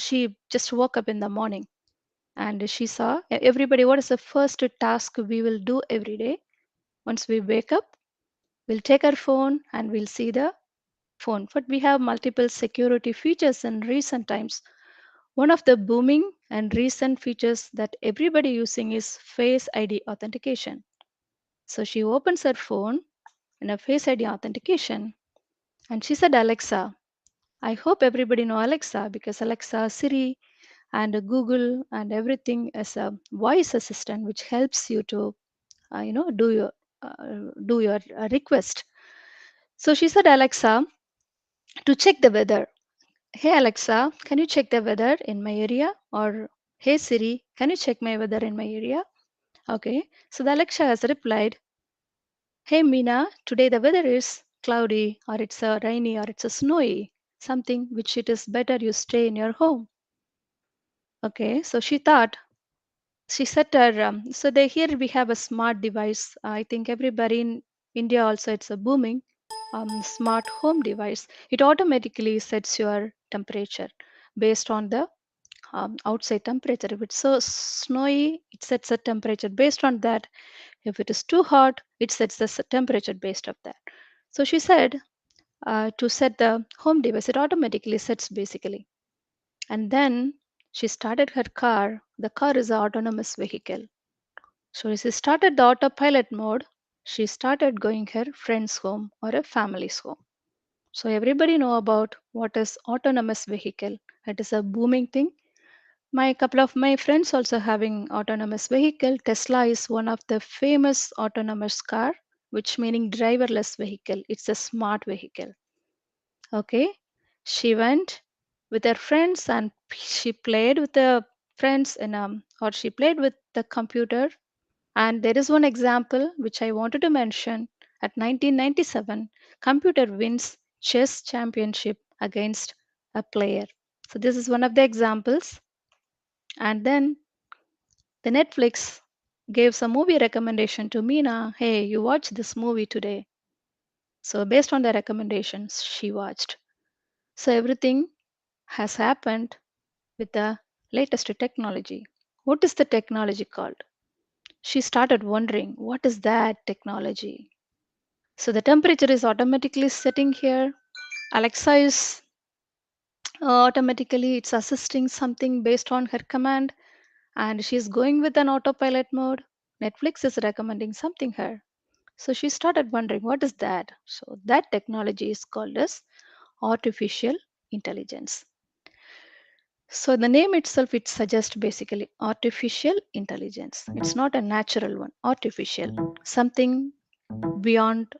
she just woke up in the morning and she saw everybody, what is the first task we will do every day? Once we wake up, we'll take our phone and we'll see the phone. But we have multiple security features in recent times. One of the booming and recent features that everybody using is Face ID authentication. So she opens her phone in a Face ID authentication and she said, Alexa. I hope everybody know Alexa because Alexa, Siri, and Google and everything is a voice assistant which helps you to, do your request. So she said, Alexa, to check the weather. Hey Alexa, can you check the weather in my area? Or hey Siri, can you check my weather in my area? Okay. So the Alexa has replied, hey Meena, today the weather is cloudy or it's a rainy or it's a snowy, something which it is better you stay in your home. Okay, so she thought, she set her, so they here we have a smart device. I think everybody in India also it's a booming smart home device. It automatically sets your temperature based on the outside temperature. If it's so snowy, it sets a temperature based on that. If it is too hot, it sets the temperature based of that. So she said to set the home device, it automatically sets basically. And then she started her car. The car is an autonomous vehicle. So she started the autopilot mode. She started going her friend's home or a family's home. So everybody know about what is autonomous vehicle. It is a booming thing. My couple of my friends also having autonomous vehicle. Tesla is one of the famous autonomous car, which meaning driverless vehicle. It's a smart vehicle. Okay. She went with her friends and she played with the friends in or she played with the computer. And there is one example which I wanted to mention. At 1997, computer wins chess championship against a player. So this is one of the examples. And then the Netflix gave some movie recommendation to Meena. Hey, you watch this movie today. So based on the recommendations, she watched. So everything has happened with the latest technology. What is the technology called? She started wondering, what is that technology? So the temperature is automatically setting here. Alexa is automatically it's assisting something based on her command, and she's going with an autopilot mode. Netflix is recommending something her. So she started wondering, what is that? So that technology is called as artificial intelligence. So the name itself it suggests basically artificial intelligence. It's not a natural one, artificial, something beyond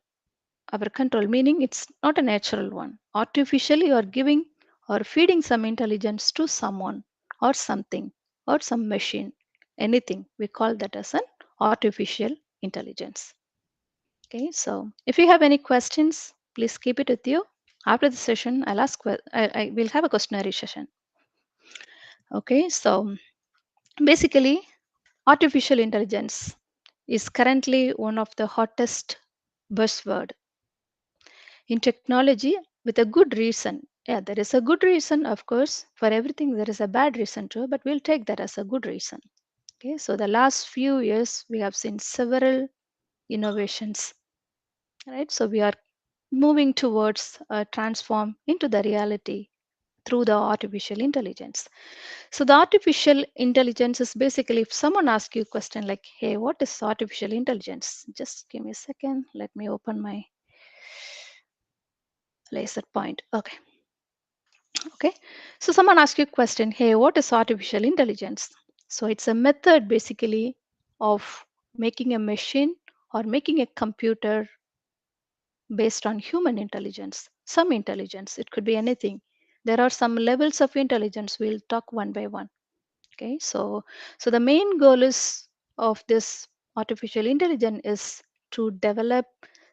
our control, meaning it's not a natural one. Artificially you are giving or feeding some intelligence to someone or something or some machine, anything. We call that as an artificial intelligence. Okay, so if you have any questions, please keep it with you. After the session, I will have a questionnaire session. Okay, so basically, artificial intelligence is currently one of the hottest buzzword in technology with a good reason. Yeah, there is a good reason, of course. For everything, there is a bad reason too, but we'll take that as a good reason. Okay, so the last few years, we have seen several innovations, right? So we are moving towards transform into the reality through the artificial intelligence. So the artificial intelligence is basically if someone asks you a question like, hey, what is artificial intelligence? Just give me a second. Let me open my laser point. Okay. Okay. So someone asks you a question, hey, what is artificial intelligence? So it's a method basically of making a machine or making a computer based on human intelligence, some intelligence. It could be anything. There are some levels of intelligence. We'll talk one by one. Okay, so the main goal is of this artificial intelligence is to develop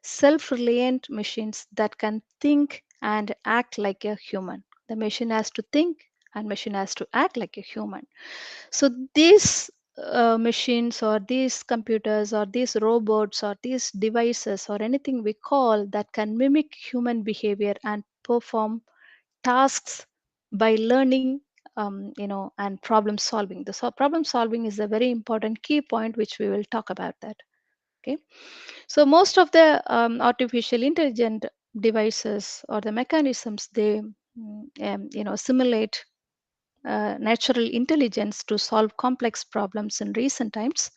self-reliant machines that can think and act like a human. The machine has to think and machine has to act like a human. So these machines or these computers or these robots or these devices or anything we call that can mimic human behavior and perform tasks by learning and problem solving. Problem solving is a very important key point, which we will talk about that. Okay. So most of the artificial intelligent devices or the mechanisms, they simulate natural intelligence to solve complex problems in recent times.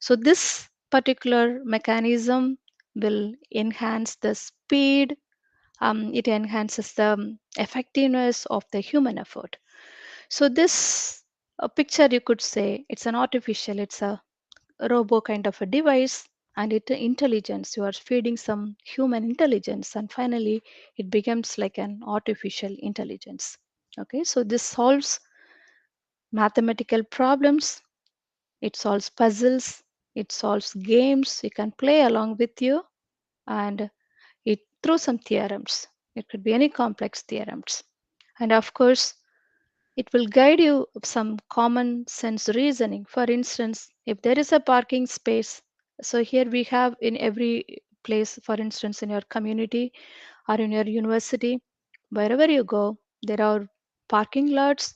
So this particular mechanism will enhance the speed, it enhances the effectiveness of the human effort. So this picture, you could say it's an artificial, it's a robo kind of a device, and it intelligence, you are feeding some human intelligence, and finally it becomes like an artificial intelligence. Okay, so this solves mathematical problems, it solves puzzles, it solves games, you can play along with you, and it through some theorems, it could be any complex theorems. And of course, it will guide you of some common sense reasoning. For instance, if there is a parking space, so here we have in every place, for instance, in your community or in your university, wherever you go, there are parking lots.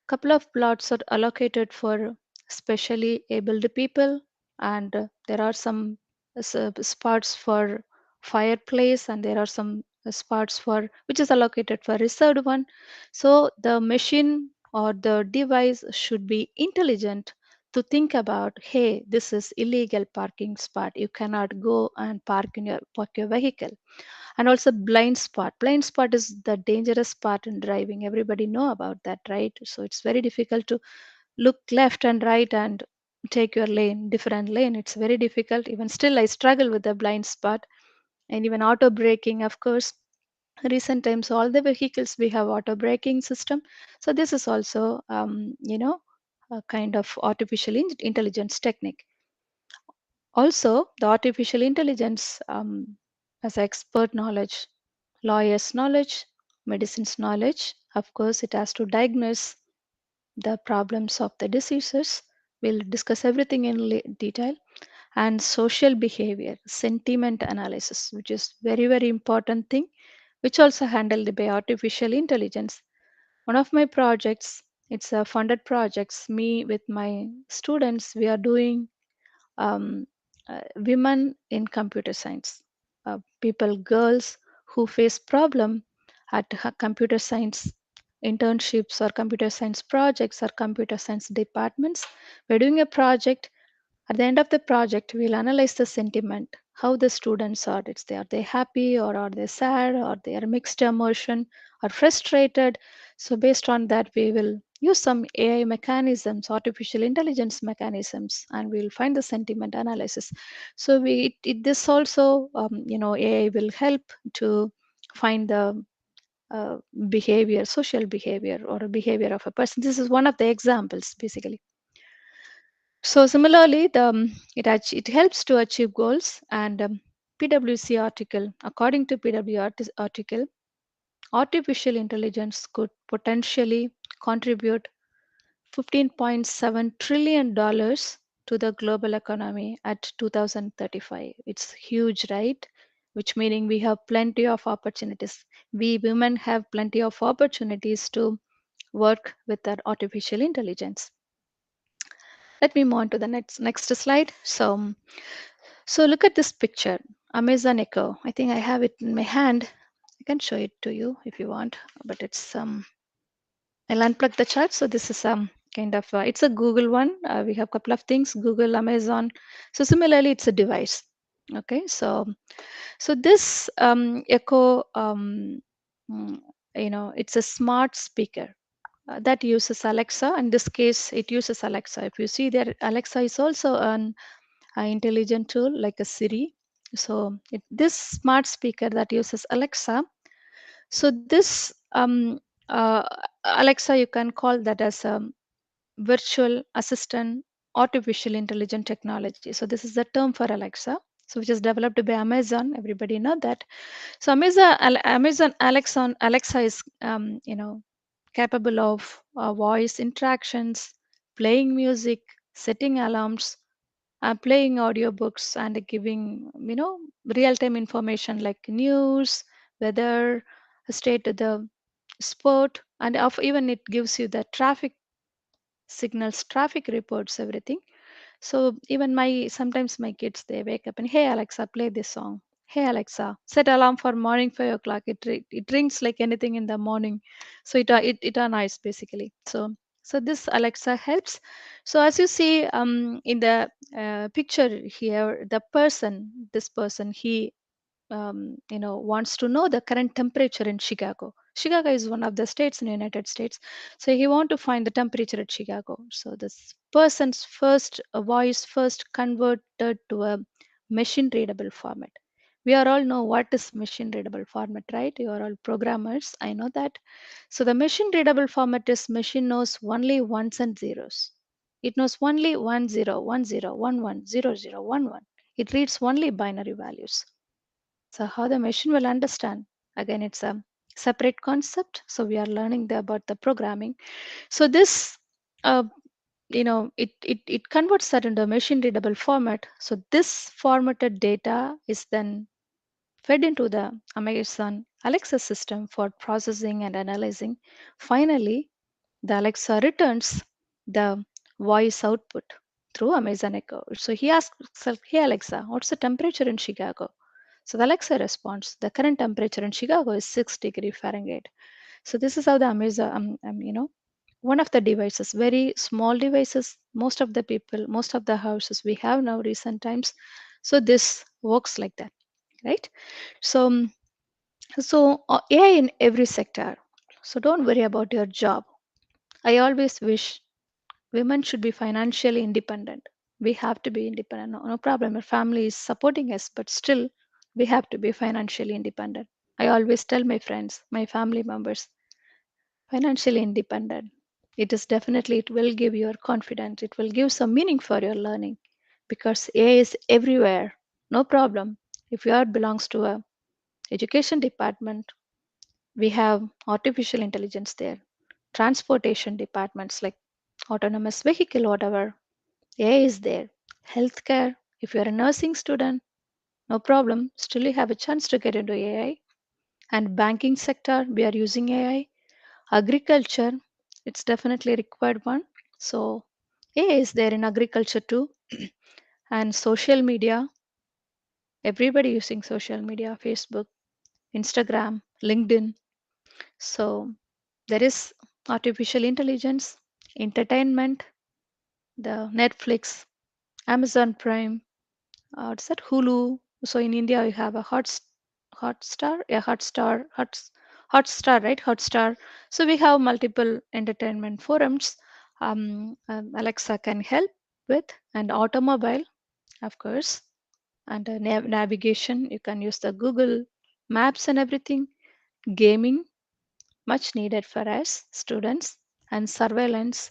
Couple of plots are allocated for specially abled people, and there are some spots for fireplace, and there are some spots for which is allocated for reserved one. So the machine or the device should be intelligent to think about, hey, this is illegal parking spot, you cannot go and park your vehicle. And also blind spot is the dangerous part in driving, everybody know about that, right? So it's very difficult to look left and right and take your lane, different lane, it's very difficult. Even still I struggle with the blind spot. And even auto braking, of course, recent times all the vehicles we have auto braking system. So this is also a kind of artificial intelligence technique. Also, the artificial intelligence has expert knowledge, lawyers' knowledge, medicine's knowledge. Of course, it has to diagnose the problems of the diseases. We'll discuss everything in detail. And social behavior, sentiment analysis, which is very, very important thing, which also handled by artificial intelligence. One of my projects, it's a funded projects, me with my students, we are doing um, women in computer science, people, girls who face problem at computer science internships or computer science projects or computer science departments. We're doing a project. At the end of the project, we'll analyze the sentiment, how the students are. Are they happy or are they sad or they are mixed emotion or frustrated? So based on that, we will use some AI mechanisms, artificial intelligence mechanisms, and we'll find the sentiment analysis. So this also, AI will help to find the uh, behavior, social behavior, or a behavior of a person. This is one of the examples, basically. So similarly, it helps to achieve goals. And PwC article, according to article, artificial intelligence could potentially contribute $15.7 trillion to the global economy at 2035. It's huge, right? Which meaning we have plenty of opportunities. We women have plenty of opportunities to work with that artificial intelligence. Let me move on to the next slide. So look at this picture, Amazon Echo. I think I have it in my hand. I can show it to you if you want, but it's I'll unplug the chart. So this is kind of it's a Google one. We have a couple of things: Google, Amazon. So similarly, it's a device. Okay, so this Echo, mm, it's a smart speaker that uses Alexa. In this case, it uses Alexa. If you see there, Alexa is also an intelligent tool like a Siri. So this smart speaker that uses Alexa. So this Alexa, you can call that as a virtual assistant, artificial intelligent technology. So this is the term for Alexa. So which is developed by Amazon. Everybody know that. So Amazon Alexa is capable of voice interactions, playing music, setting alarms, playing audiobooks, and giving real-time information like news, weather, state of the sport, and of even it gives you the traffic signals, traffic reports, everything. So even my sometimes my kids they wake up and, hey Alexa, play this song. Hey Alexa, set alarm for morning 5 o'clock. It rings like anything in the morning. So it annoys basically. So this Alexa helps. So as you see in the picture here, the person, this person, he wants to know the current temperature in Chicago. Chicago is one of the states in the United States. So he want to find the temperature at Chicago. So this person's first voice first converted to a machine readable format. We are all know what is machine readable format, right? You are all programmers. I know that. So the machine readable format is machine knows only ones and zeros. It knows only 10, 10, 11, 00, 11. It reads only binary values. So how the machine will understand? Again, it's a separate concept. So we are learning about the programming. So this, uh, it converts that into a machine readable format. So this formatted data is then fed into the Amazon Alexa system for processing and analyzing. Finally, the Alexa returns the voice output through Amazon Echo. So he asks himself, hey Alexa, what's the temperature in Chicago? So the Alexa responds, the current temperature in Chicago is 6 degrees Fahrenheit. So this is how the Amazon, one of the devices, very small devices, most of the people, most of the houses we have now recent times. So this works like that, right? So, AI in every sector. So don't worry about your job. I always wish women should be financially independent. We have to be independent. No, no problem. Our family is supporting us, but still, we have to be financially independent. I always tell my friends, my family members, financially independent. It is definitely, it will give you confidence. It will give some meaning for your learning because AI is everywhere. No problem. If your belongs to a education department, we have artificial intelligence there. Transportation departments like autonomous vehicle, whatever, AI is there. Healthcare, if you're a nursing student, no problem. Still, you have a chance to get into AI. And banking sector, we are using AI. Agriculture, it's definitely required one. So AI is there in agriculture too. And social media, everybody using social media, Facebook, Instagram, LinkedIn. So there is artificial intelligence, entertainment, the Netflix, Amazon Prime, what's that? Hulu. So in India, you have a Hotstar, yeah, Hotstar, right? Hotstar. So we have multiple entertainment forums. Alexa can help with, and automobile, of course, and navigation. You can use the Google Maps and everything. Gaming, much needed for us students, and surveillance.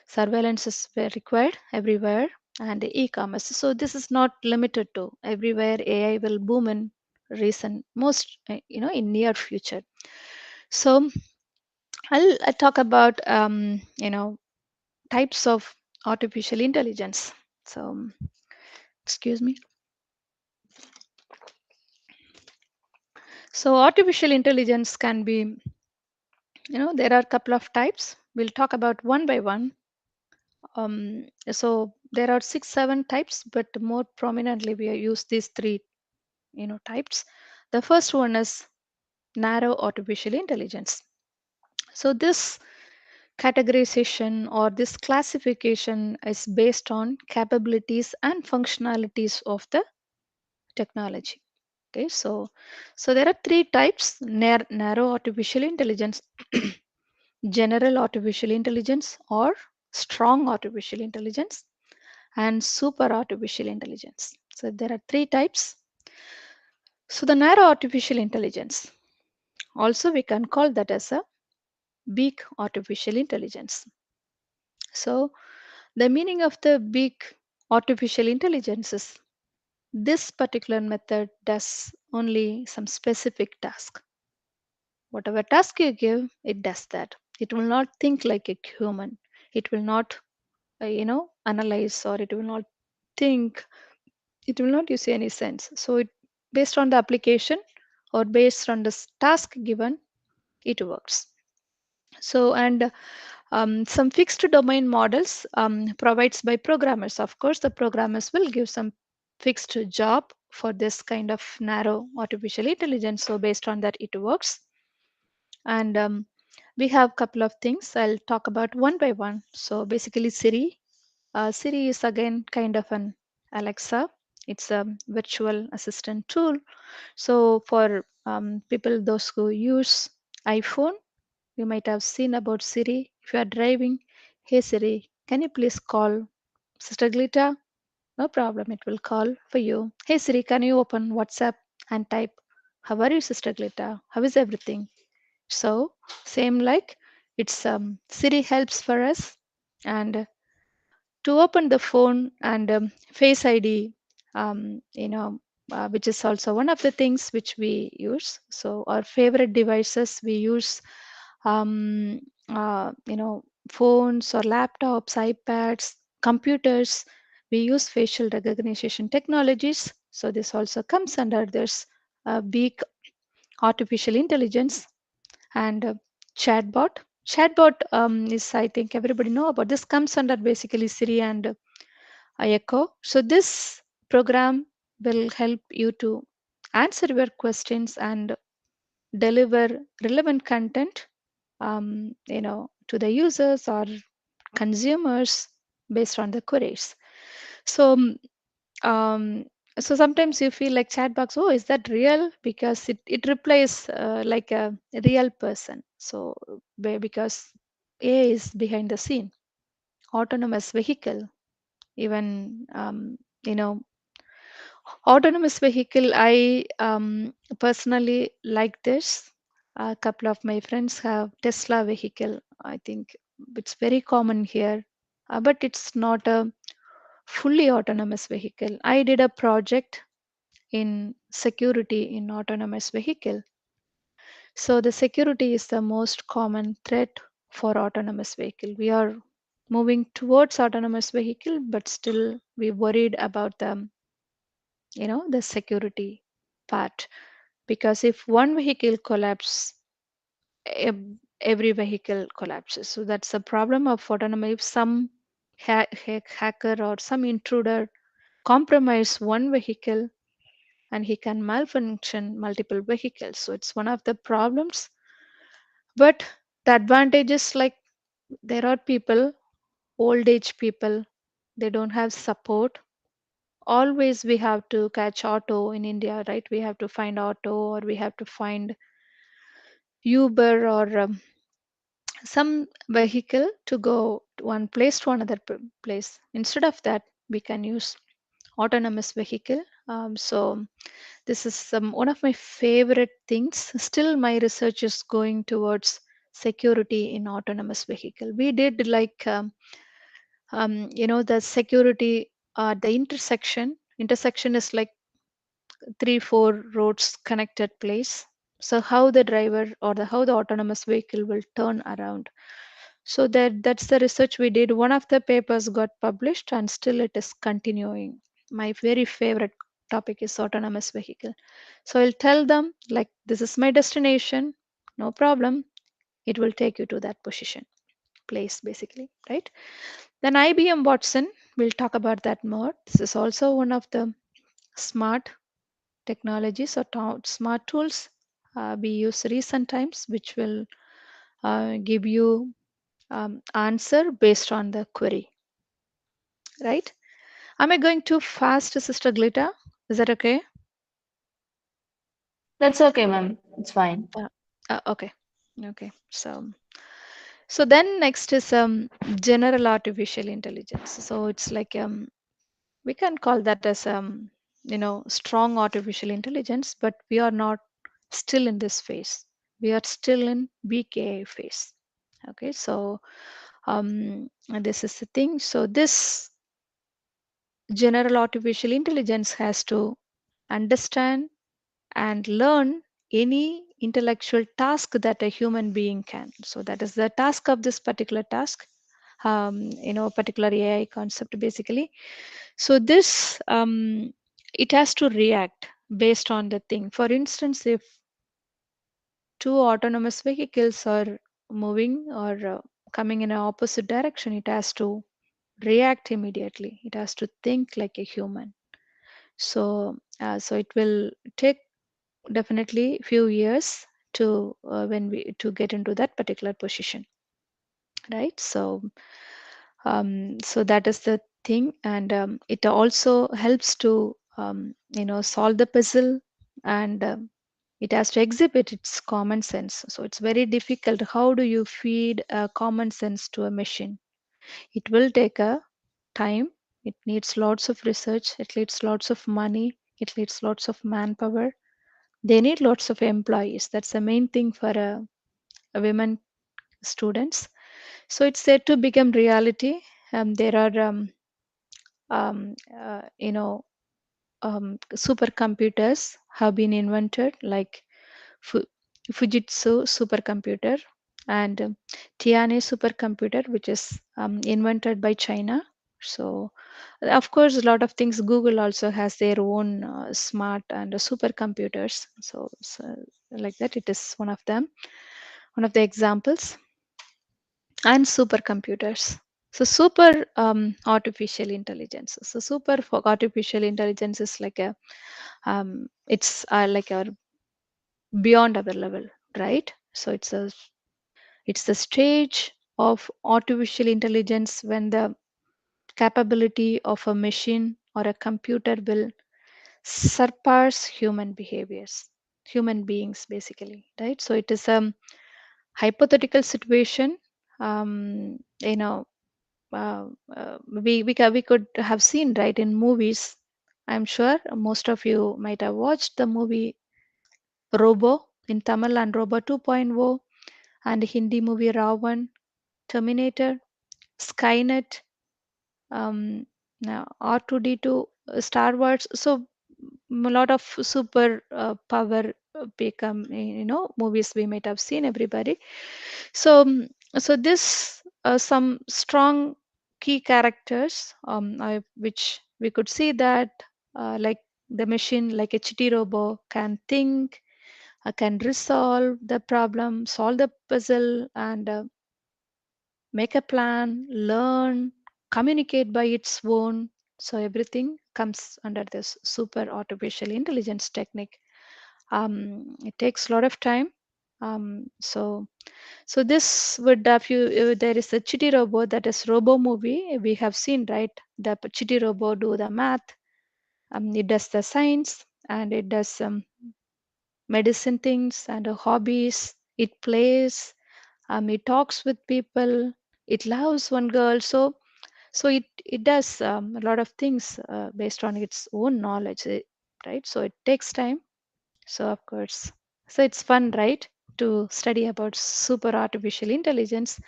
Surveillance is very required everywhere, and e-commerce. So this is not limited to everywhere. AI will boom in recent most in near future. So I'll talk about types of artificial intelligence. So excuse me. So artificial intelligence can be, there are a couple of types. We'll talk about one by one. So there are 6 7 types, but more prominently we use these three types. The first one is narrow artificial intelligence. So this categorization or this classification is based on capabilities and functionalities of the technology. Okay, so there are 3 types: narrow artificial intelligence, general artificial intelligence, or strong artificial intelligence, and super artificial intelligence. So there are 3 types. So the narrow artificial intelligence, also we can call that as a big artificial intelligence. So the meaning of the big artificial intelligence is this particular method does only some specific task. Whatever task you give, it does that. It will not think like a human. It will not, analyze, or it will not think. It will not use any sense. So it based on the application or based on the task given, it works. So, and some fixed domain models provides by programmers. Of course, the programmers will give some fixed job for this kind of narrow artificial intelligence. So based on that, it works. And we have couple of things. I'll talk about one by one. So basically, Siri. Siri is again kind of an Alexa. It's a virtual assistant tool. So for people those who use iPhone, you might have seen about Siri. If you are driving, hey Siri, can you please call Sister Glita? No problem, it will call for you. Hey Siri, can you open WhatsApp and type, how are you, Sister Glita? How is everything? So, same like it's Siri helps for us. And to open the phone and Face ID, which is also one of the things which we use. So our favorite devices we use, um, phones or laptops, iPads, computers. We use facial recognition technologies. So this also comes under this big artificial intelligence. And chatbot. Chatbot is, I think everybody know about this, comes under basically Siri and Echo. So this program will help you to answer your questions and deliver relevant content, to the users or consumers based on the queries. So, um, so sometimes you feel like chatbox, oh, is that real? Because it replies like a real person. So because AI is behind the scene, autonomous vehicle, even you know autonomous vehicle, I personally like this. A couple of my friends have Tesla vehicle. I think it's very common here, but it's not a fully autonomous vehicle. I did a project in security in autonomous vehicle. So the security is the most common threat for autonomous vehicle. We are moving towards autonomous vehicle, but still we worried about the security part, because if one vehicle collapses, every vehicle collapses. So that's the problem of autonomy. If some hacker or some intruder compromise one vehicle, and he can malfunction multiple vehicles, so it's one of the problems. But the advantages, like there are people, old age people, they don't have support. Always we have to catch auto in India, right? We have to find auto, or we have to find Uber, or some vehicle to go to one place to another place. Instead of that, we can use autonomous vehicle. So this is one of my favorite things. Still my research is going towards security in autonomous vehicle. We did like the security at the intersection is like 3 4 roads connected place. So how the driver or how the autonomous vehicle will turn around. So that's the research we did. One of the papers got published, and still it is continuing. My very favorite topic is autonomous vehicle. So I'll tell them like, this is my destination, no problem, it will take you to that position, place basically, right? Then IBM Watson, we'll talk about that more. This is also one of the smart technologies or smart tools we use recent times, which will give you answer based on the query, right? Am I going too fast, Sister Glita? Is that okay? That's okay, ma'am. It's fine. Uh, okay. Okay. So then next is general artificial intelligence. So it's like we can call that as strong artificial intelligence, but we are not still in this phase. We are still in weak AI phase. Okay. So and this is the thing. So this general artificial intelligence has to understand and learn any intellectual task that a human being can. So that is the task of this particular task, particular AI concept basically. So this it has to react based on the thing. For instance, if two autonomous vehicles are moving or coming in an opposite direction, it has to react immediately. It has to think like a human. So it will take definitely few years to when we to get into that particular position, right? So that is the thing, and it also helps to solve the puzzle, and it has to exhibit its common sense. So it's very difficult. How do you feed common sense to a machine? It will take a time. It needs lots of research. It needs lots of money. It needs lots of manpower. They need lots of employees. That's the main thing for a women students. So it's said to become reality. There are um, uh, you know supercomputers have been invented, like Fu- Fujitsu supercomputer and Tiane supercomputer, which is invented by China. So, of course, a lot of things. Google also has their own smart and supercomputers. So, like that, it is one of the examples, and supercomputers. So, super artificial intelligence. So, super for artificial intelligence is like it's like a beyond our level, right? So it's the stage of artificial intelligence when the capability of a machine or a computer will surpass human behaviors, human beings basically, right? So it is a hypothetical situation. um, you know we could have seen, right, in movies. I'm sure most of you might have watched the movie Robo in Tamil, and Robo 2.0, and Hindi movie Ravan, Terminator, Skynet, now R2D2, Star Wars. So a lot of super power become movies we might have seen, everybody. So so this some strong key characters, which we could see that like the machine, like a chitty robo, can think, can resolve the problem, solve the puzzle, and make a plan, learn, communicate by its own. So everything comes under this super artificial intelligence technique. It takes a lot of time. So this would have you. There is a Chitty Robo, that is Robo movie. We have seen, right? The Chitty Robo do the math. It does the science, and it does medicine things and hobbies. It plays. It talks with people. It loves one girl. So it does a lot of things based on its own knowledge, right? So it takes time. So of course, so it's fun, right, to study about super artificial intelligence.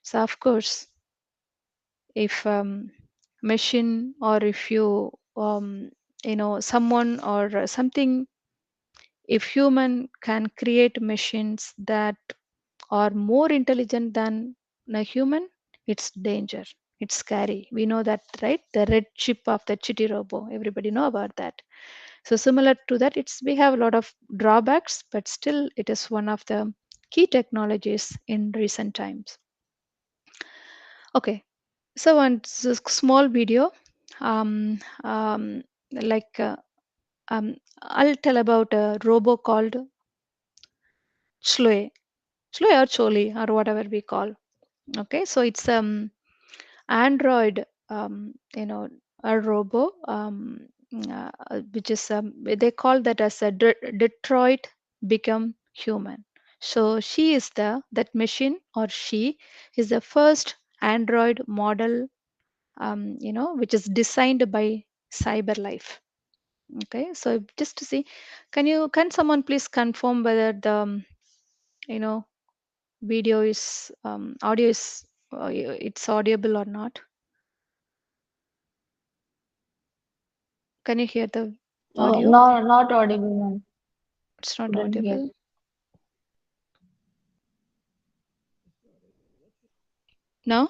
So of course, if machine, or if you someone or something, if human can create machines that are more intelligent than a human, it's danger. It's scary. We know that, right? The red chip of the Chitty Robo. Everybody know about that. So similar to that, it's we have a lot of drawbacks, but still it is one of the key technologies in recent times. Okay, so one small video, um, um, like I'll tell about a robo called Chlue, Chlue or Choli or whatever we call. Okay, so it's Android, a robo, which is they call that as a Detroit become human. So she is that machine, or she is the first Android model, which is designed by Cyberlife. Okay, so just to see, can someone please confirm whether the you know video is audio is it's audible or not? Can you hear the Oh, audio? no, not audible, ma'am. It's not Couldn't hear. audible. No?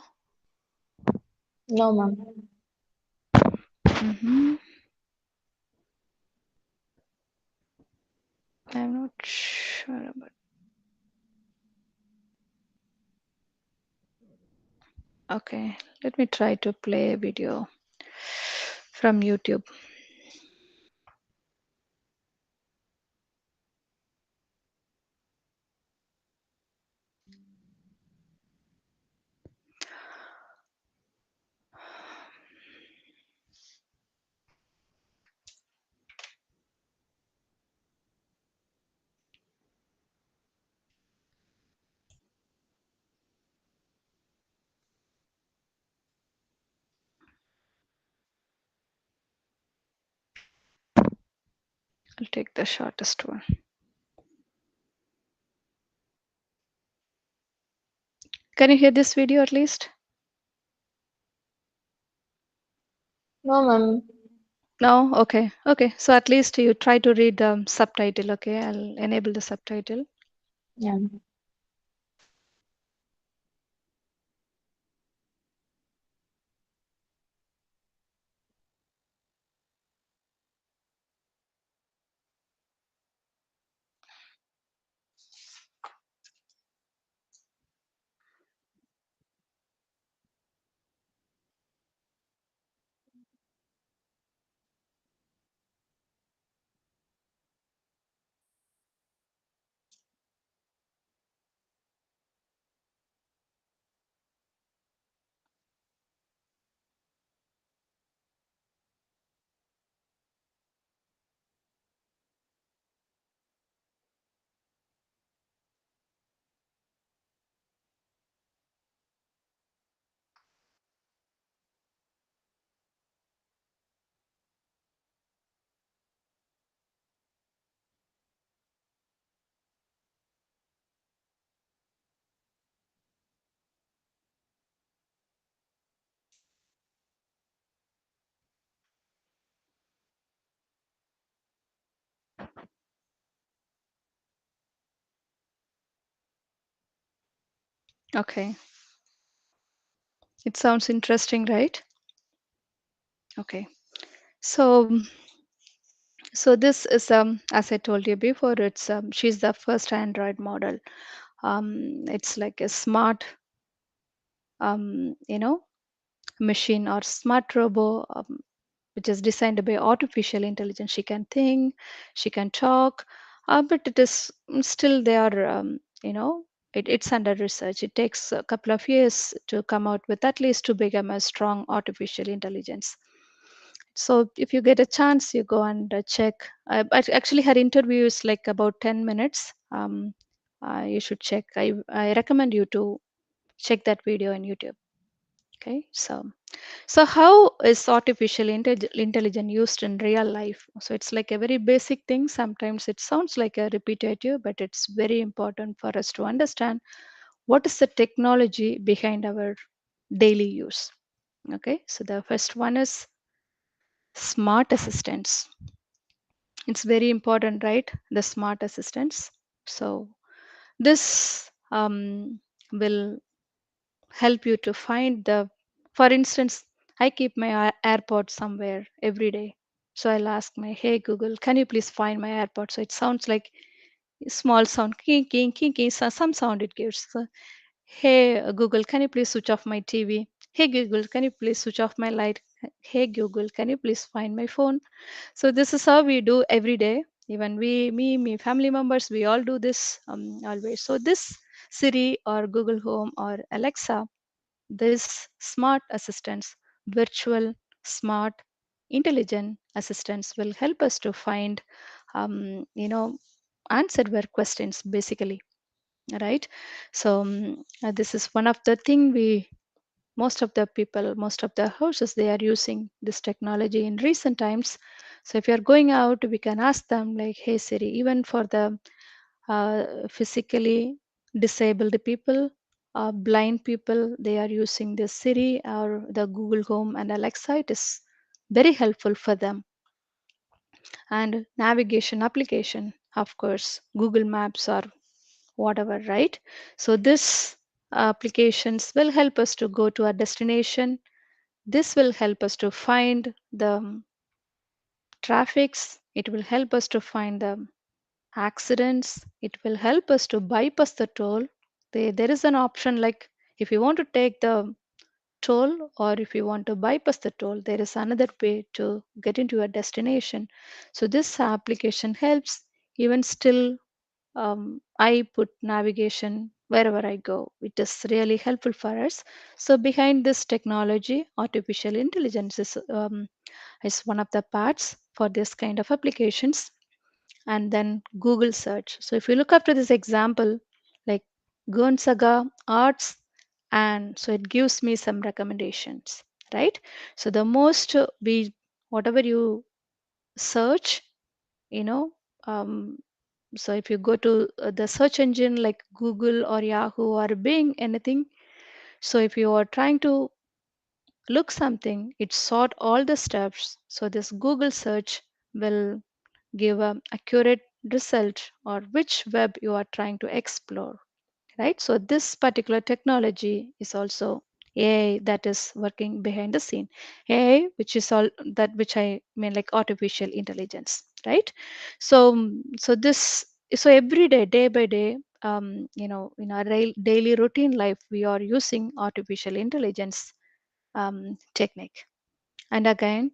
No, ma'am. Mm-hmm. I'm not sure about. Okay, let me try to play a video from YouTube. I'll take the shortest one. Can you hear this video at least? No, ma'am. No? Okay. Okay. So at least you try to read the subtitle. Okay. I'll enable the subtitle. Yeah. Okay. It sounds interesting, right? Okay. So, so this is as I told you before, it's she's the first Android model. It's like a smart you know machine or smart robo, which is designed by artificial intelligence. She can think, she can talk, but it is still they are it's under research. It takes a couple of years to come out with at least to become a strong artificial intelligence. So if you get a chance, you go and check. But actually, her interview is like about 10 minutes. You should check. I recommend you to check that video on YouTube. Okay, so how is artificial intelligence used in real life? So it's like a very basic thing. Sometimes it sounds like a repetitive, but it's very important for us to understand what is the technology behind our daily use. Okay, so the first one is smart assistants. It's very important, right? The smart assistants. So this will help you to find the, for instance, I keep my airpods somewhere every day. So I'll ask my, hey Google, can you please find my airpods? So it sounds like a small sound, king king king king, some sound it gives. So, hey Google, can you please switch off my TV? Hey Google, can you please switch off my light? Hey Google, can you please find my phone? So this is how we do every day. Even me, family members, we all do this always. So this Siri or Google Home or Alexa, these smart assistants, virtual, smart, intelligent assistants will help us to find, answer our questions basically, right? So this is one of the thing we, most of the people, most of the houses, they are using this technology in recent times. So if you're going out, we can ask them like, hey Siri, even for the physically disabled people, blind people, they are using the Siri or the Google Home and Alexa. It is very helpful for them. And navigation application, of course, Google Maps or whatever, right? So this applications will help us to go to our destination. This will help us to find the traffics. It will help us to find the accidents. It will help us to bypass the toll. There is an option like if you want to take the toll, or if you want to bypass the toll, there is another way to get into your destination. So this application helps. Even still, I put navigation wherever I go. It is really helpful for us. So behind this technology, artificial intelligence is one of the parts for this kind of applications. And then Google search. So if you look after this example, like Gonzaga Arts, and so it gives me some recommendations, right? So the most we whatever you search, you know, um, so if you go to the search engine like Google or Yahoo or Bing, anything, so if you are trying to look something, it sort all the steps. So this Google search will give an accurate result or which web you are trying to explore, right? So this particular technology is also AI that is working behind the scene. AI, which is all that which I mean like artificial intelligence, right? So so every day, day by day, in our daily routine life, we are using artificial intelligence technique. And again,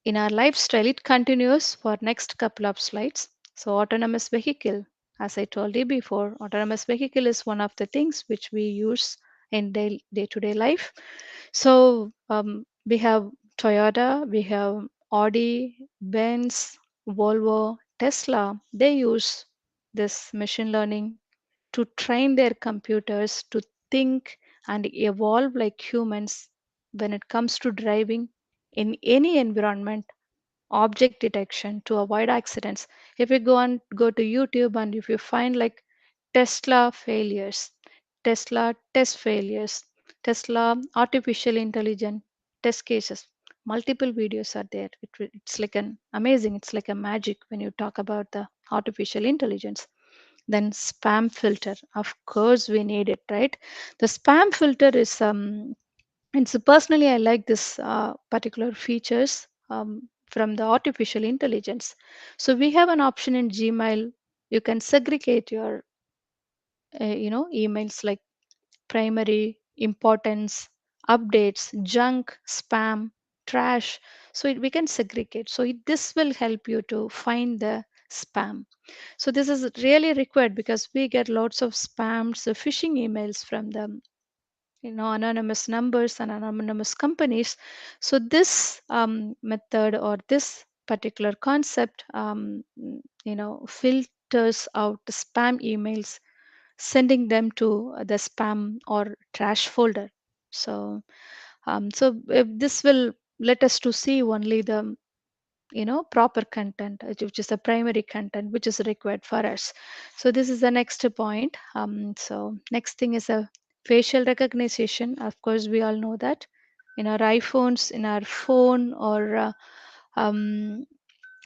in our lifestyle, it continues for next couple of slides. So autonomous vehicle, as I told you before, autonomous vehicle is one of the things which we use in day-to-day life. So we have Toyota, we have Audi, Benz, Volvo, Tesla. They use this machine learning to train their computers to think and evolve like humans when it comes to driving in any environment, object detection to avoid accidents. If you go to YouTube and if you find like Tesla failures, Tesla test failures, Tesla artificial intelligence test cases, multiple videos are there. It's like an amazing, it's like a magic when you talk about the artificial intelligence. Then spam filter, of course we need it, right? The spam filter is and so personally, I like this particular features from the artificial intelligence. So we have an option in Gmail. You can segregate your, emails like primary, importance, updates, junk, spam, trash. So we can segregate. So this will help you to find the spam. So this is really required because we get lots of spams, phishing emails from them, anonymous numbers and anonymous companies. So this method or this particular concept filters out the spam emails, sending them to the spam or trash folder. So if this will let us to see only the proper content, which is the primary content which is required for us. So this is the next point. So next thing is a facial recognition. Of course we all know that in our iPhones, in our phone, or um,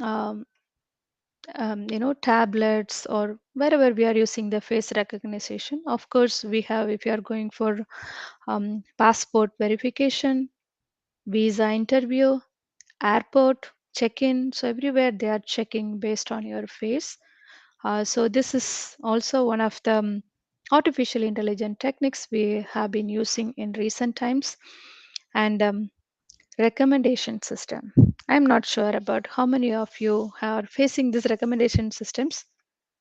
um, tablets, or wherever we are using the face recognition. Of course we have, if you are going for passport verification, visa interview, airport check-in, so everywhere they are checking based on your face. So this is also one of the artificial intelligence techniques we have been using in recent times. And recommendation system, I'm not sure about how many of you are facing these recommendation systems.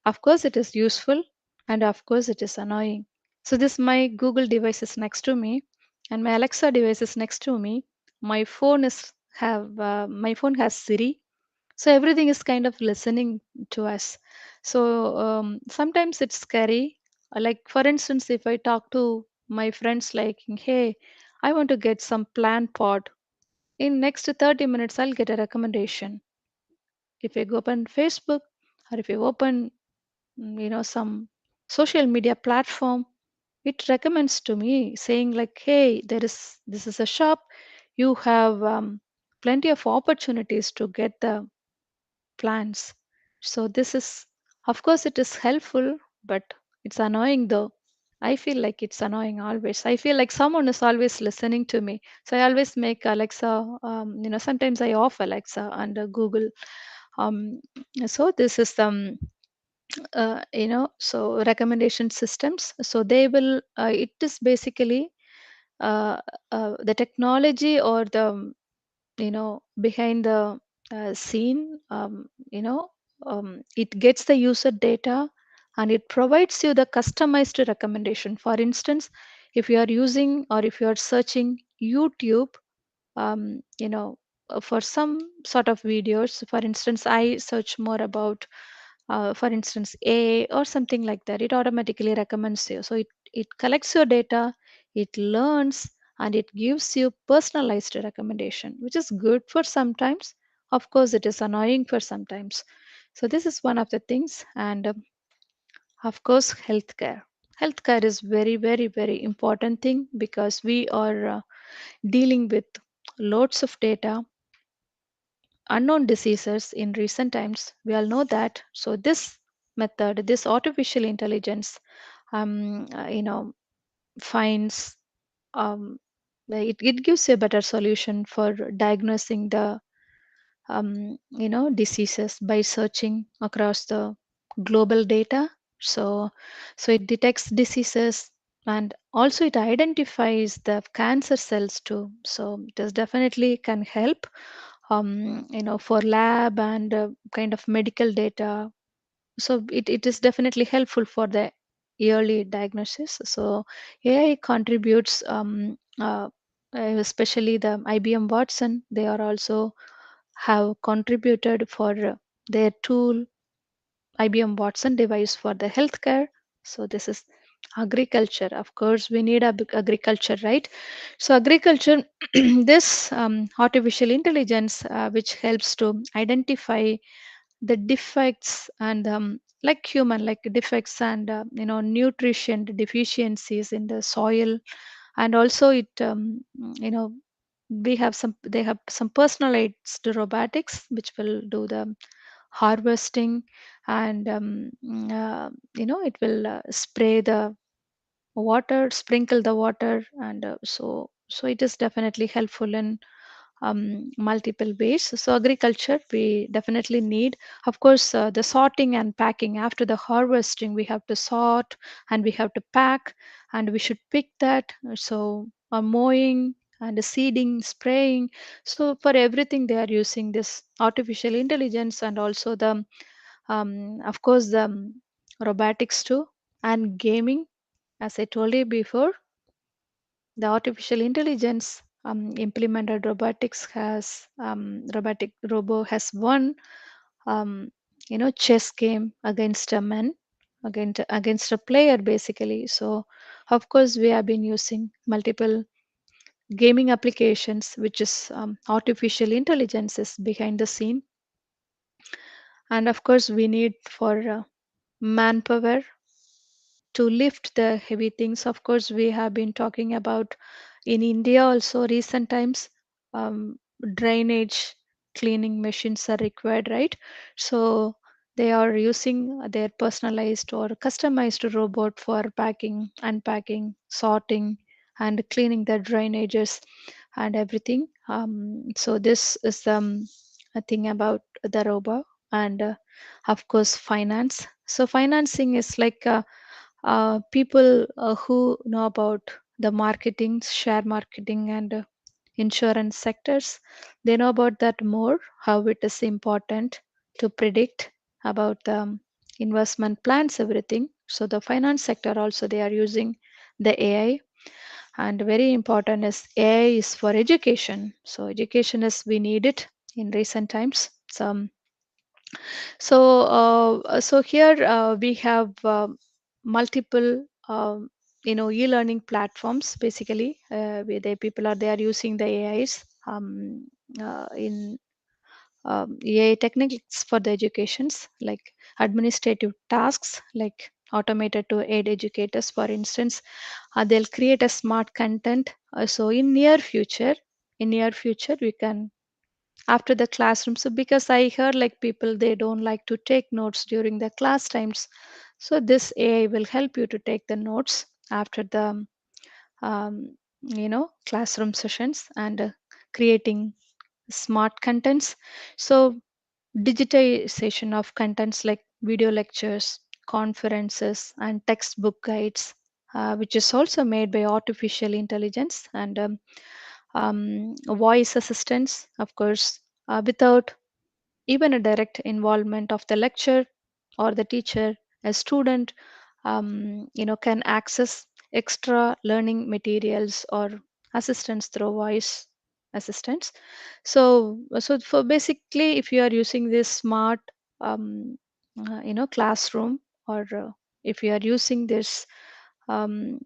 Of course it is useful, and of course it is annoying. So this my Google device is next to me, and my Alexa device is next to me. My phone has Siri, so everything is kind of listening to us. So sometimes it's scary. Like for instance, if I talk to my friends like, hey, I want to get some plant pot, in next 30 minutes I'll get a recommendation. If you go open Facebook, or if you open some social media platform, it recommends to me saying like, hey, this is a shop, you have plenty of opportunities to get the plants. So this is, of course it is helpful, but it's annoying though. I feel like it's annoying always. I feel like someone is always listening to me. So I always make Alexa, sometimes I off Alexa under Google. Um, so this is so recommendation systems. So they will, it is basically uh, the technology or the behind the scene, it gets the user data and it provides you the customized recommendation. For instance, if you are using or if you are searching YouTube, um, you know for some sort of videos, for instance, I search more about for instance a or something like that, it automatically recommends you. So it collects your data, it learns, and it gives you personalized recommendation, which is good for sometimes. Of course it is annoying for sometimes. So this is one of the things. And of course, healthcare is very, very, very important thing, because we are dealing with loads of data, unknown diseases in recent times. We all know that. So this method, this artificial intelligence, finds, um, it gives a better solution for diagnosing the diseases by searching across the global data. So so it detects diseases, and also it identifies the cancer cells too. So it does definitely can help for lab and kind of medical data. So it is definitely helpful for the early diagnosis. So AI contributes, especially the IBM Watson. They are also have contributed for their tool, IBM Watson device for the healthcare. So this is agriculture. Of course, we need agriculture, right? So agriculture, this artificial intelligence, which helps to identify the defects and like human, like defects and nutrition deficiencies in the soil. And also it you know we have some they have some personalized robotics which will do the harvesting, and it will spray the water, sprinkle the water. And so it is definitely helpful in multiple ways. So agriculture we definitely need. Of course, the sorting and packing after the harvesting, we have to sort and we have to pack, and we should pick that. So mowing and seeding, spraying. So for everything they are using this artificial intelligence, and also the of course the robotics too, and gaming. As I told you before, the artificial intelligence implemented robotics has robotic Robo has won chess game against a man, against a player basically. So of course we have been using multiple gaming applications, which is artificial intelligence is behind the scene. And of course we need for manpower to lift the heavy things. Of course, we have been talking about in India also recent times, drainage cleaning machines are required, right? So they are using their personalized or customized robot for packing, unpacking, sorting, and cleaning the drainages and everything. So this is a thing about the robot. And of course, finance. So financing is like people who know about the marketing, share marketing, and insurance sectors, they know about that more, how it is important to predict about the investment plans, everything. So the finance sector also they are using the AI. And very important is AI is for education. So education is we need it in recent times. So here we have multiple, e-learning platforms. Basically, where the people are they are using the AIs in AI techniques for the educations, like administrative tasks, like automated to aid educators. For instance, they'll create a smart content. So in near future, we can after the classroom. So because I heard like people they don't like to take notes during the class times, so this AI will help you to take the notes after the classroom sessions, and creating smart contents. So digitization of contents like video lectures, conferences, and textbook guides, which is also made by artificial intelligence and voice assistants, of course, without even a direct involvement of the lecturer or the teacher. A student can access extra learning materials or assistance through voice assistants. So for basically, if you are using this smart um, classroom, or if you are using this um,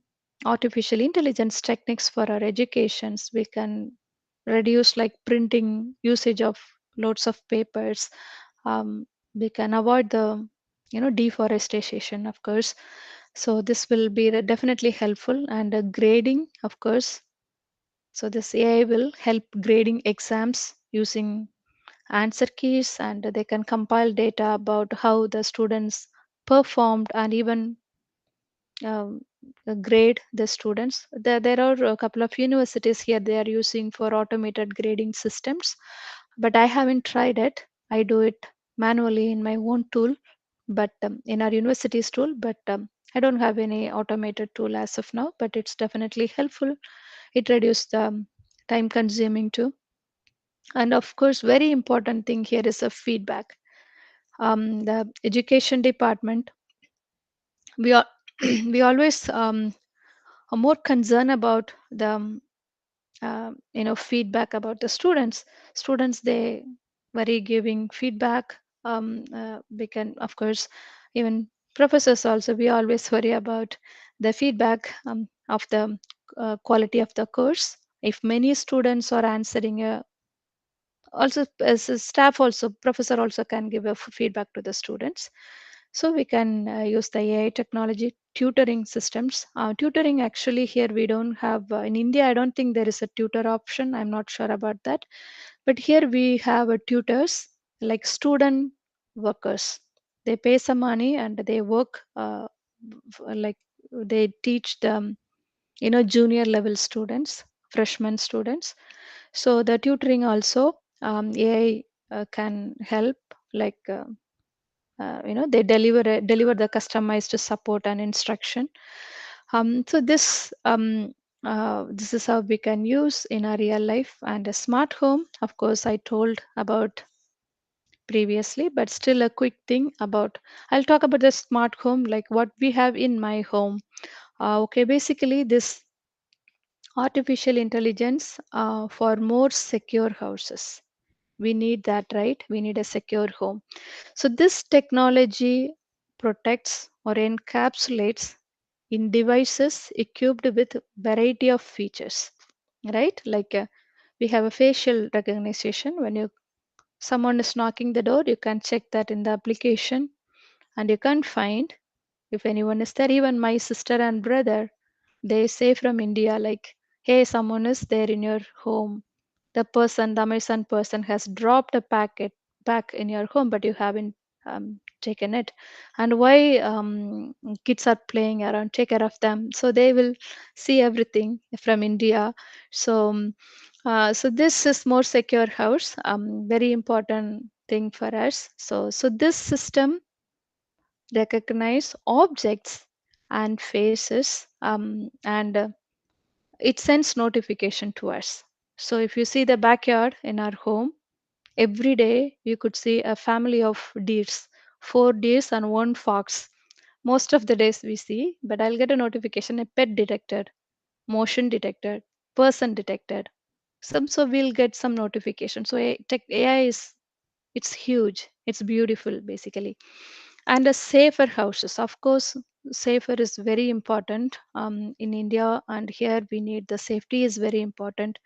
artificial intelligence techniques for our educations, we can reduce like printing usage of loads of papers. um, we can avoid the deforestation, of course. So this will be definitely helpful. And grading, of course, so this AI will help grading exams using answer keys, and they can compile data about how the students performed, and even um, grade the students. There are a couple of universities here, they are using for automated grading systems, but I haven't tried it. I do it manually in my own tool, but in our university's tool, but I don't have any automated tool as of now, but it's definitely helpful. It reduces the time consuming too. And of course, very important thing here is a feedback. The education department, we are we always are more concerned about the feedback about the students. They very giving feedback. We can, of course, even professors also, we always worry about the feedback of the quality of the course. If many students are answering also, as a staff also, professor also can give a feedback to the students. So we can use the AI technology tutoring systems. Tutoring, actually, here we don't have in India, I don't think there is a tutor option, I'm not sure about that. But here we have a tutors, like student workers. They pay some money and they work, like they teach them, junior level students, freshman students. So the tutoring also, AI can help, like they deliver the customized support and instruction. So this is how we can use in our real life. And a smart home, of course, I told about previously, but still a quick thing about, I'll talk about the smart home, like what we have in my home. Okay, basically this artificial intelligence for more secure houses. We need that, right? We need a secure home. So this technology protects or encapsulates in devices equipped with variety of features, right? Like we have a facial recognition. When you someone is knocking the door, you can check that in the application, and you can find if anyone is there. Even my sister and brother, they say from India, like, hey, someone is there in your home. The Amazon person has dropped a packet back in your home, but you haven't taken it. And why kids are playing around, take care of them. So they will see everything from India. So this is more secure house, very important thing for us. So this system recognize objects and faces, and it sends notification to us. So if you see the backyard in our home, every day you could see a family of deers, four deers and one fox. Most of the days we see, but I'll get a notification, a pet detected, motion detected, person detected. So we'll get some notification. So AI is, it's huge, it's beautiful basically. And a safer houses, of course, safer is very important in India, and here we need the safety is very important.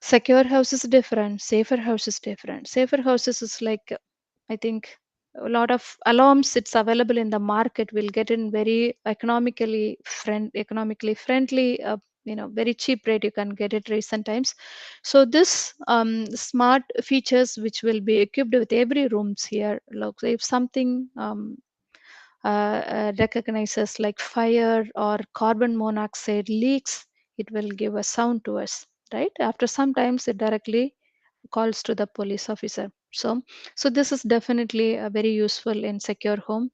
Secure house is different, safer house is different. Safer houses is like, I think, a lot of alarms it's available in the market will get in very economically friendly, very cheap rate you can get it recent times. So this smart features which will be equipped with every rooms here. Look, if something recognizes like fire or carbon monoxide leaks, it will give a sound to us, right? After sometimes it directly calls to the police officer. So this is definitely very useful in secure home.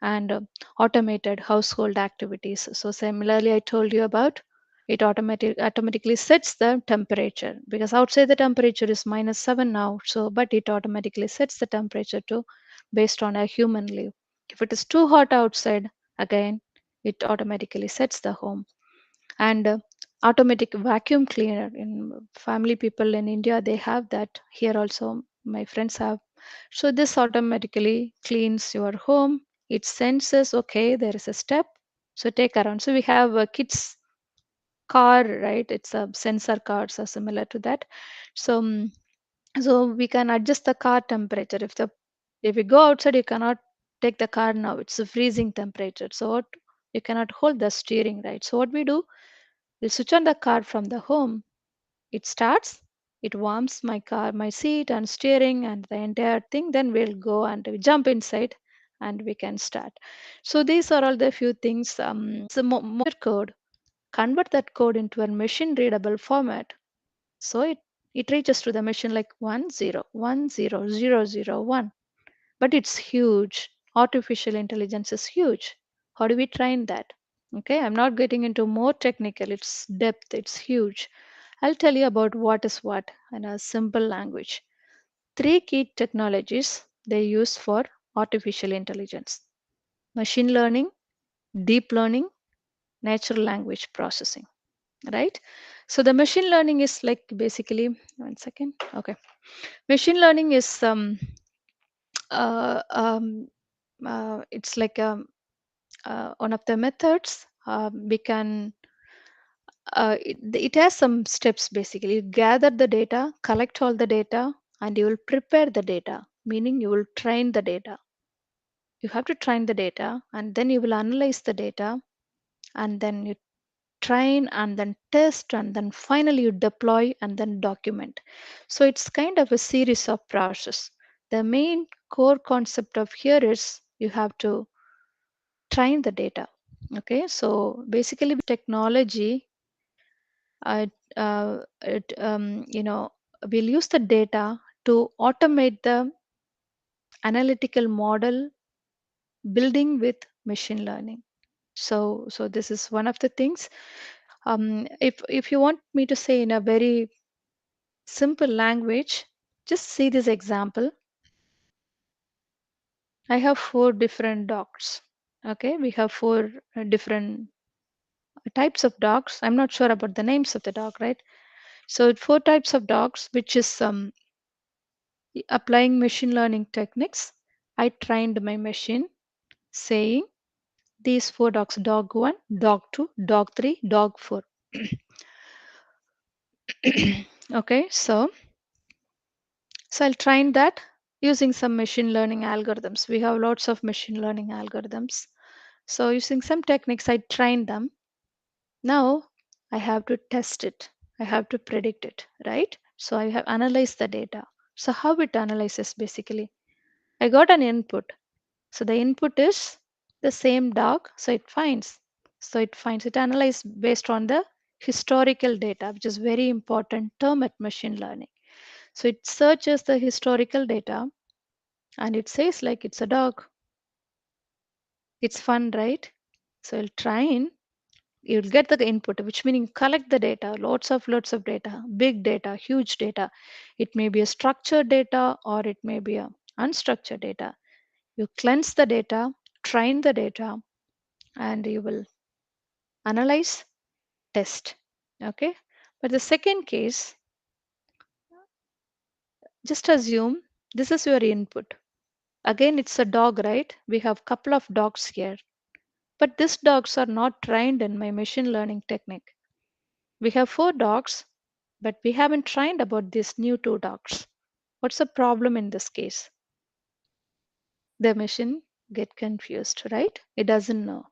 and automated household activities. So similarly, I told you about it automatically sets the temperature, because outside the temperature is -7 now. So, but it automatically sets the temperature to based on a human leave. If it is too hot outside, again it automatically sets the home. And automatic vacuum cleaner in family people in India, they have that. Here also my friends have. So this automatically cleans your home. It senses, okay, there is a step, so take around. So we have a kids car, right? It's a sensor cars are similar to that. So so we can adjust the car temperature. If you go outside, you cannot take the car now, it's a freezing temperature. So what, you cannot hold the steering, right? So what we do, we'll switch on the car from the home. It starts, it warms my car, my seat and steering and the entire thing. Then we'll go and we jump inside and we can start. So these are all the few things. The code, convert that code into a machine readable format. So it reaches to the machine like 10100001. But it's huge. Artificial intelligence is huge. How do we train that? Okay, I'm not getting into more technical, it's depth, it's huge. I'll tell you about what is what in a simple language. Three key technologies they use for artificial intelligence: machine learning, deep learning, natural language processing. Right? So the machine learning is like basically, one second. Okay. Machine learning is uh, um, it's like one of the methods. We can it has some steps. Basically, you gather the data, collect all the data, and you will prepare the data, meaning you will train the data. You have to train the data, and then you will analyze the data, and then you train and then test, and then finally you deploy and then document. So it's kind of a series of process. The main core concept of here is you have to train the data. Okay, so basically technology, you know, we'll use the data to automate the analytical model building with machine learning. So this is one of the things. If you want me to say in a very simple language, just see this example. I have four different dogs. Okay, we have four different types of dogs. I'm not sure about the names of the dog, right? So four types of dogs, which is applying machine learning techniques. I trained my machine saying these four dogs: dog one, dog two, dog three, dog four. Okay, so I'll train that using some machine learning algorithms. We have lots of machine learning algorithms. So using some techniques, I train them. Now I have to test it. I have to predict it, right? So I have analyzed the data. So how it analyzes basically? I got an input. So the input is the same dog. So it finds. It analyzes based on the historical data, which is very important term at machine learning. So it searches the historical data and it says like it's a dog. It's fun, right? So you'll train, you'll get the input, which meaning collect the data, lots of data, big data, huge data. It may be a structured data or it may be a unstructured data. You cleanse the data, train the data, and you will analyze, test. Okay. But the second case, just assume this is your input. Again, it's a dog, right? We have couple of dogs here. But these dogs are not trained in my machine learning technique. We have four dogs, but we haven't trained about these new two dogs. What's the problem in this case? The machine get confused, right? It doesn't know.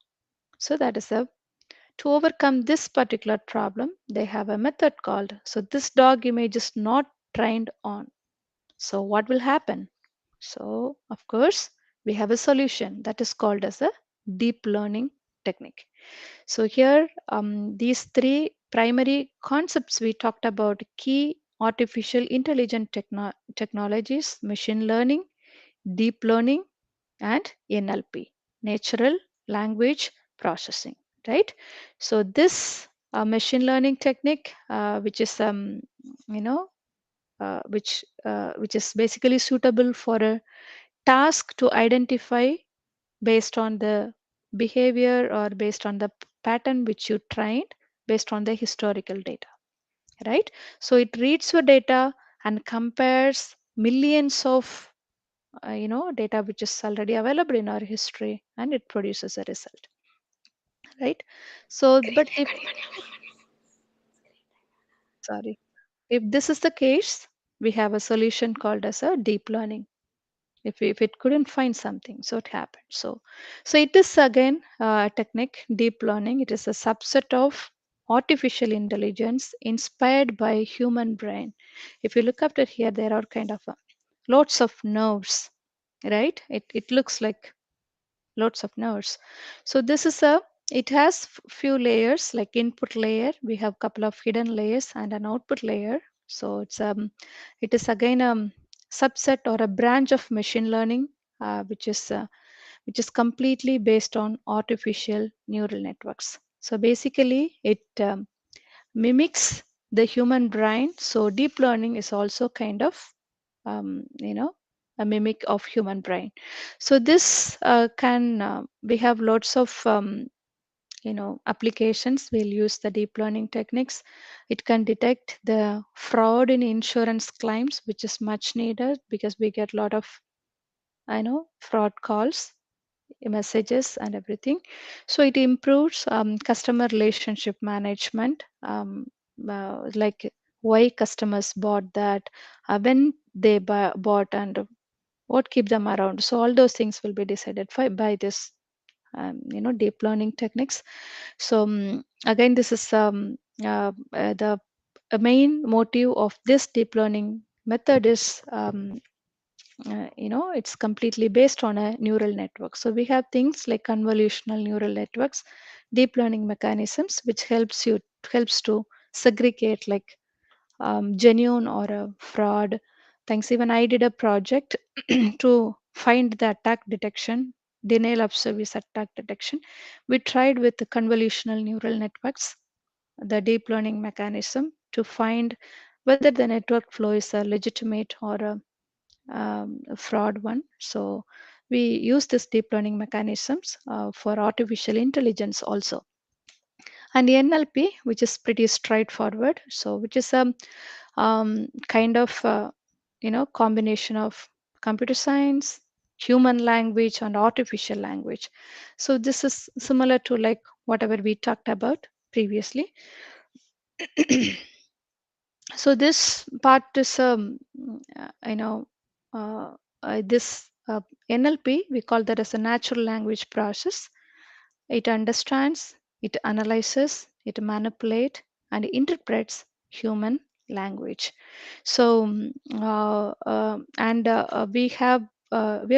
So that is a to overcome this particular problem, they have a method called, so this dog image is not trained on. So what will happen? So of course, we have a solution that is called as a deep learning technique. So here, these three primary concepts we talked about: key artificial intelligent technologies, machine learning, deep learning, and NLP. natural language processing, right? So this machine learning technique, which is you know which is basically suitable for a task to identify based on the behavior or based on the pattern which you trained based on the historical data, right? So it reads your data and compares millions of data which is already available in our history, and it produces a result, right? So but if sorry, if this is the case, we have a solution called as a deep learning. If it couldn't find something, so it happened. So it is again a technique, deep learning. It is a subset of artificial intelligence inspired by human brain. If you look up at here, there are kind of lots of nerves, right? It looks like lots of nerves. So this is a it has few layers, like input layer. We have couple of hidden layers and an output layer. So it is again a subset or a branch of machine learning, which is completely based on artificial neural networks. So basically it mimics the human brain. So deep learning is also kind of um, you know a mimic of human brain. So this can we have lots of applications. We'll use the deep learning techniques. It can detect the fraud in insurance claims, which is much needed because we get a lot of fraud calls, messages and everything. So it improves customer relationship management, like why customers bought that, when they bought, and what keep them around. So all those things will be decided by this deep learning techniques. So again, this is the main motive of this deep learning method is it's completely based on a neural network. So we have things like convolutional neural networks, deep learning mechanisms, which helps to segregate like genuine or a fraud things. Even I did a project to find the attack detection, denial of service attack detection. We tried with the convolutional neural networks, the deep learning mechanism, to find whether the network flow is a legitimate or a fraud one. So we use this deep learning mechanisms for artificial intelligence also. And the NLP, which is pretty straightforward, so which is a kind of combination of computer science, human language, and artificial language. So this is similar to like whatever we talked about previously. So this part is you know this NLP, we call that as a natural language process. It understands, it analyzes, it manipulates, and interprets human language. So we are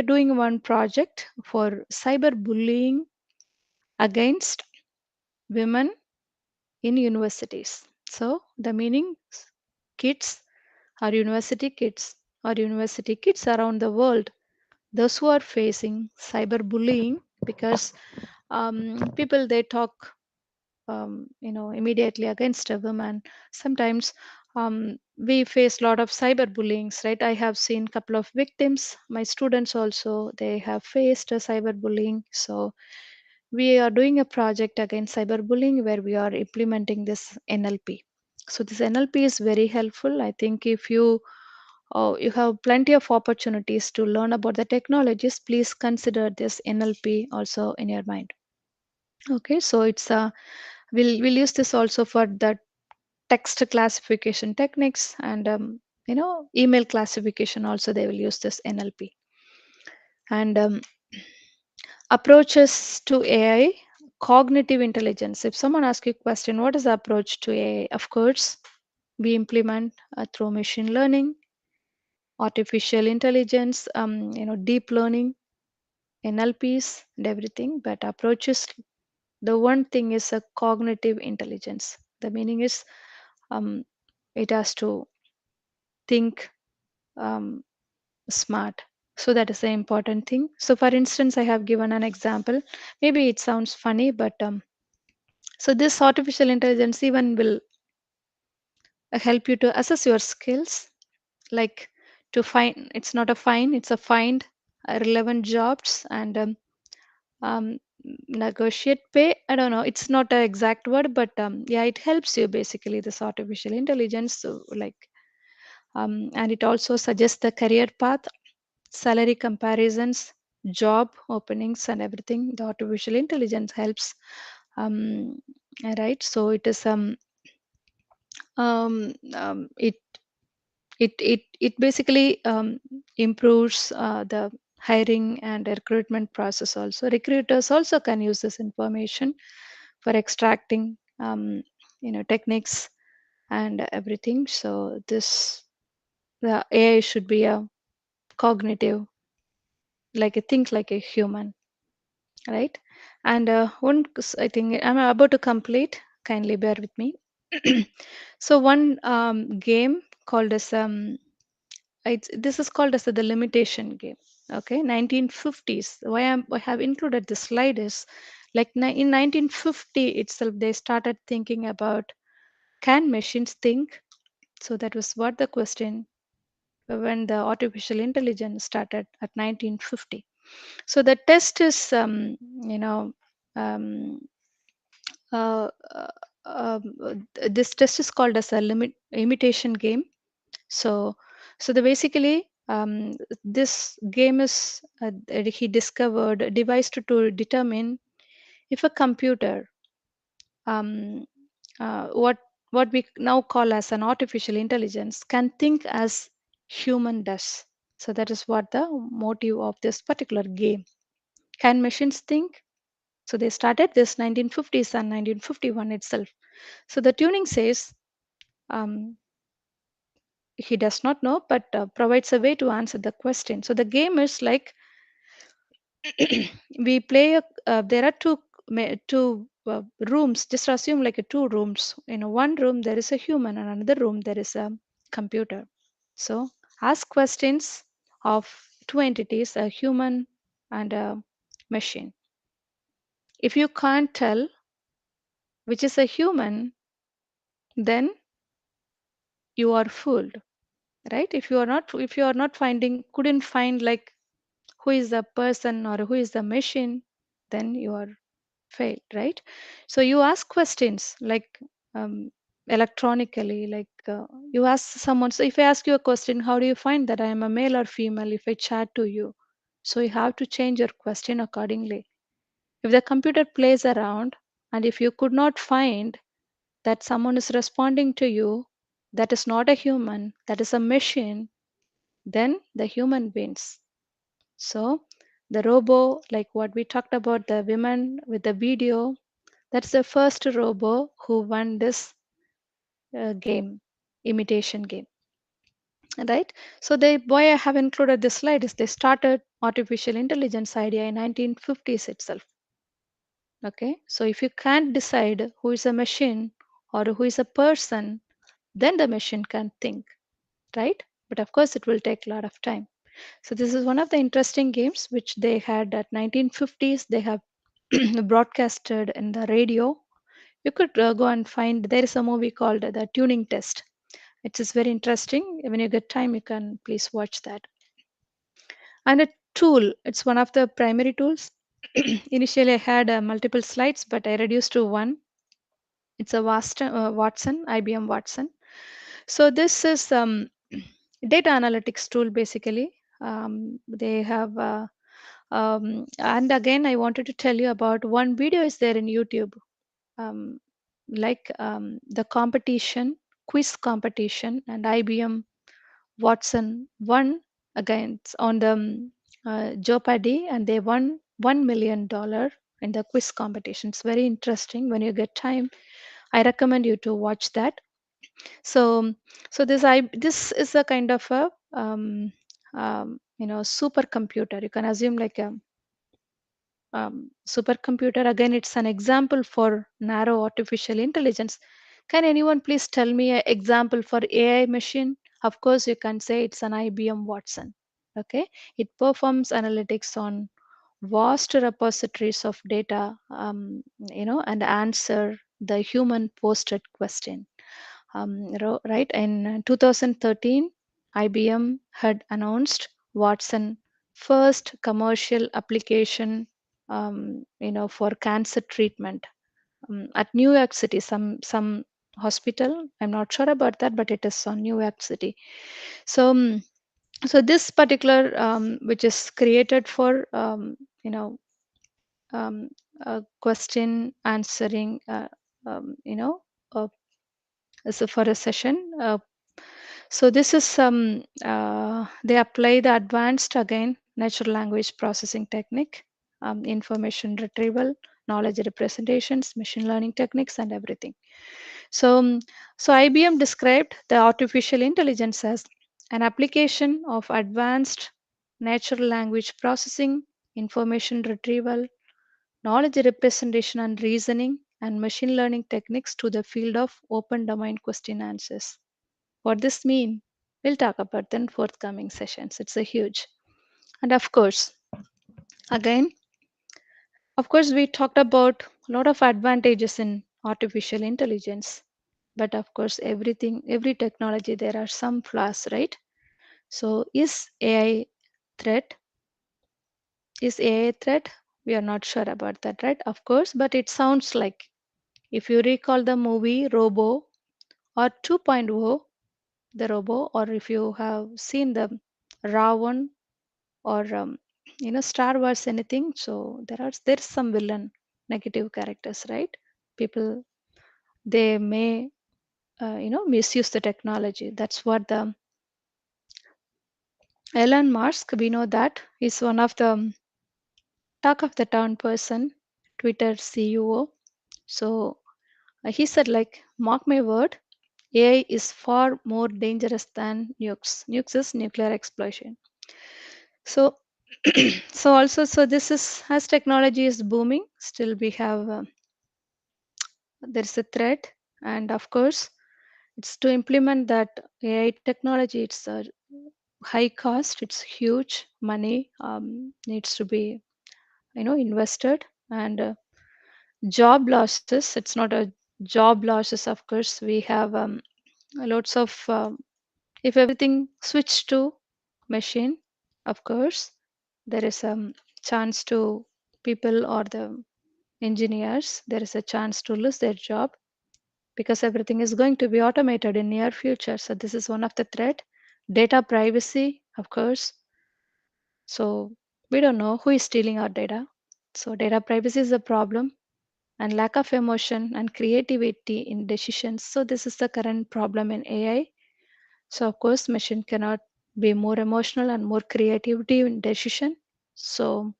doing one project for cyberbullying against women in universities. So the meaning, kids university kids around the world, those who are facing cyberbullying, because people they talk immediately against a woman. Sometimes we face a lot of cyberbullying, right? I have seen couple of victims, my students also, they have faced a cyberbullying. So we are doing a project against cyberbullying where we are implementing this NLP. So this NLP is very helpful. I think if you have plenty of opportunities to learn about the technologies, please consider this NLP also in your mind. Okay, so we'll use this also for the text classification techniques, and email classification also they will use this NLP. And approaches to AI, cognitive intelligence. If someone asks you a question, what is the approach to AI? Of course, we implement through machine learning, artificial intelligence, deep learning, NLPs, and everything. But approaches, the one thing is a cognitive intelligence. The meaning is um, it has to think um, smart. So that is the important thing. So for instance, I have given an example. Maybe it sounds funny, but so this artificial intelligence even will help you to assess your skills, like to find. It's not a find, it's a find relevant jobs and um, negotiate pay. I don't know. It's not an exact word, but yeah, it helps you basically. This artificial intelligence, so like, and it also suggests the career path, salary comparisons, job openings, and everything. The artificial intelligence helps. Um, right. So it is it it basically improves the hiring and recruitment process. Also, recruiters also can use this information for extracting techniques and everything. So this the AI should be a cognitive, like a think like a human, right? And I think I'm about to complete. Kindly bear with me. So one game called as this is called as the limitation game. Okay, 1950s. I have included this slide is like in 1950 itself they started thinking about, can machines think? So that was what the question when the artificial intelligence started at 1950. So the test is you know um, uh, uh, this test is called as a limit imitation game. So the basically this game is he discovered a device to determine if a computer, um, what we now call as an artificial intelligence, can think as human does. So that is what the motive of this particular game. Can machines think? So they started this 1950s and 1951 itself. So the tuning says, um, he does not know, but provides a way to answer the question. So the game is like we play there are two rooms. Just assume like a two rooms. In one room there is a human and another room there is a computer. So ask questions of two entities, a human and a machine. If you can't tell which is a human, then you are fooled, right? If you are not finding couldn't find like who is the person or who is the machine, then you are failed, right? So you ask questions like um, electronically, like you ask someone. So if I ask you a question, how do you find that I am a male or female if I chat to you? So you have to change your question accordingly. If the computer plays around and if you could not find that someone is responding to you, that is not a human, that is a machine, then the human wins. So the robo, like what we talked about, the women with the video, that's the first robo who won this game, imitation game, right? So the why I have included this slide is they started artificial intelligence idea in 1950s itself. Okay, so if you can't decide who is a machine or who is a person, then the machine can think, right? But of course, it will take a lot of time. So this is one of the interesting games which they had at 1950s. They have broadcasted in the radio. You could go and find. There is a movie called The Tuning Test. It is very interesting. When you get time, you can please watch that. And a tool. It's one of the primary tools. Initially, I had multiple slides, but I reduced to one. It's a Watson, IBM Watson. So this is data analytics tool basically. They have and again I wanted to tell you about one video is there in YouTube, um, like the competition, quiz competition, and IBM Watson won against on the Jeopardy, and they won $1 million in the quiz competition. It's very interesting. When you get time, I recommend you to watch that. So, so this is a kind of a supercomputer. You can assume like a supercomputer. Again, it's an example for narrow artificial intelligence. Can anyone please tell me an example for AI machine? Of course, you can say it's an IBM Watson, Okay, it performs analytics on vast repositories of data, and answer the human posted question. Right in 2013, IBM had announced Watson first commercial application, for cancer treatment at New York City, some hospital. I'm not sure about that, but it is on New York City. So, so this particular, which is created for, um, question answering, uh, so for a session. So this is they apply the advanced again natural language processing technique, information retrieval, knowledge representations, machine learning techniques, and everything. So, so IBM described the artificial intelligence as an application of advanced natural language processing, information retrieval, knowledge representation and reasoning, and machine learning techniques to the field of open domain question answers. What this mean? We'll talk about in forthcoming sessions. It's a huge. And again, of course, we talked about a lot of advantages in artificial intelligence. But of course, every technology, there are some flaws, right? So is AI threat? Is AI a threat? We are not sure about that, right? Of course, but it sounds like, if you recall the movie Robo or 2.0, the Robo, or if you have seen the Ravan or Star Wars, anything. So there's some villain, negative characters, right? People, they may misuse the technology. That's what the Elon Musk, we know that is one of the talk of the town person, Twitter CEO. So he said, like, mark my word, AI is far more dangerous than nukes. Nukes is nuclear explosion. So, so also, so this is, as technology is booming, still we have there is a threat, and of course, it's to implement that AI technology. It's a high cost. It's huge money, needs to be invested, and job losses. It's not a job losses. Of course, we have lots of if everything switched to machine, of course, there is a chance to people or the engineers, there is a chance to lose their job because everything is going to be automated in near future. So this is one of the threat. Data privacy, of course. So we don't know who is stealing our data. So data privacy is a problem, and lack of emotion and creativity in decisions. So this is the current problem in AI. So of course, machine cannot be more emotional and more creativity in decision. So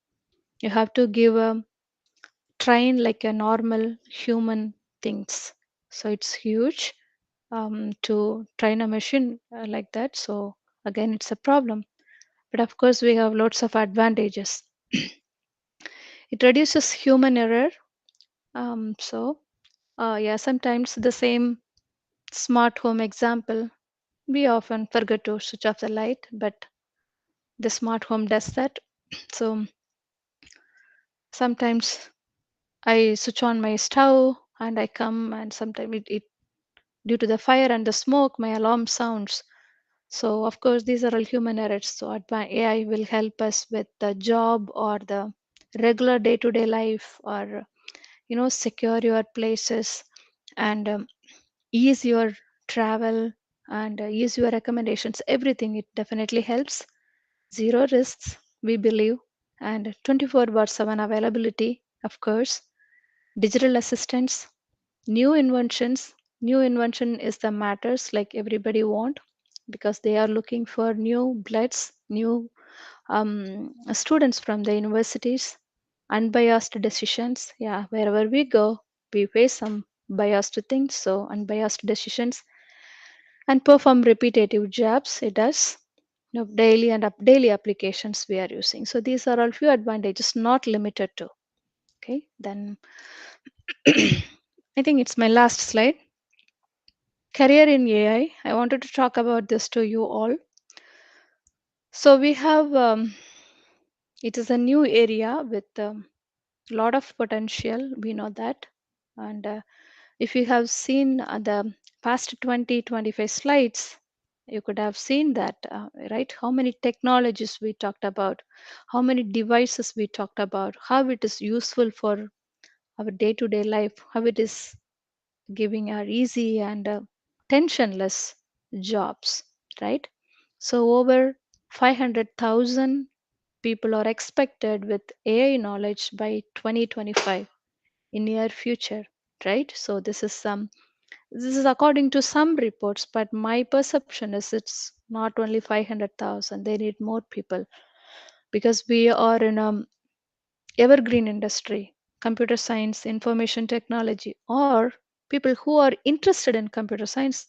you have to give a train like a normal human things. So it's huge to train a machine like that. So again, it's a problem. But of course, we have lots of advantages. It reduces human error. Yeah, sometimes the same smart home example, we often forget to switch off the light, but the smart home does that. So sometimes I switch on my stove and I come, and sometimes it due to the fire and the smoke, my alarm sounds. So of course, these are all human errors. So AI will help us with the job or the regular day-to-day life, or secure your places, and ease your travel, and ease your recommendations. Everything, it definitely helps. Zero risks, we believe, and 24/7 availability, of course. Digital assistants, new inventions. New invention is the matters like everybody want, because they are looking for new bloods, new students from the universities, unbiased decisions. Yeah, wherever we go, we face some biased things. So unbiased decisions, and perform repetitive jobs. It does. Daily and daily applications we are using. So these are all few advantages, not limited to. Okay, then I think it's my last slide. Career in AI. I wanted to talk about this to you all. So we have it is a new area with lot of potential. We know that, and if you have seen the past 20-25 slides, you could have seen that, right? How many technologies we talked about, how many devices we talked about, how it is useful for our day-to-day life, how it is giving our easy and tensionless jobs, right? So over 500,000 people are expected with AI knowledge by 2025 in near future, right? So this is according to some reports, but my perception is it's not only 500,000. They need more people because we are in a evergreen industry, computer science, information technology, or people who are interested in computer science.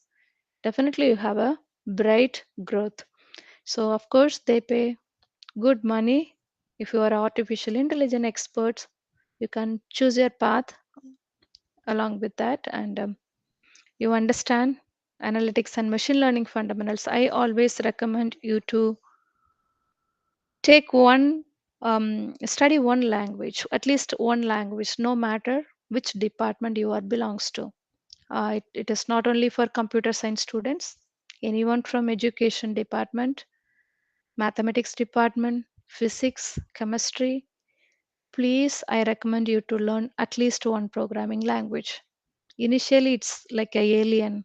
Definitely, you have a bright growth. So, of course, they pay good money. If you are artificial intelligence experts, you can choose your path along with that, and you understand analytics and machine learning fundamentals. I always recommend you to take one study one language, at least one language, no matter which department you are belongs to. It is not only for computer science students, anyone from education department, mathematics department, physics, chemistry. Please, I recommend you to learn at least one programming language. Initially, it's like a alien.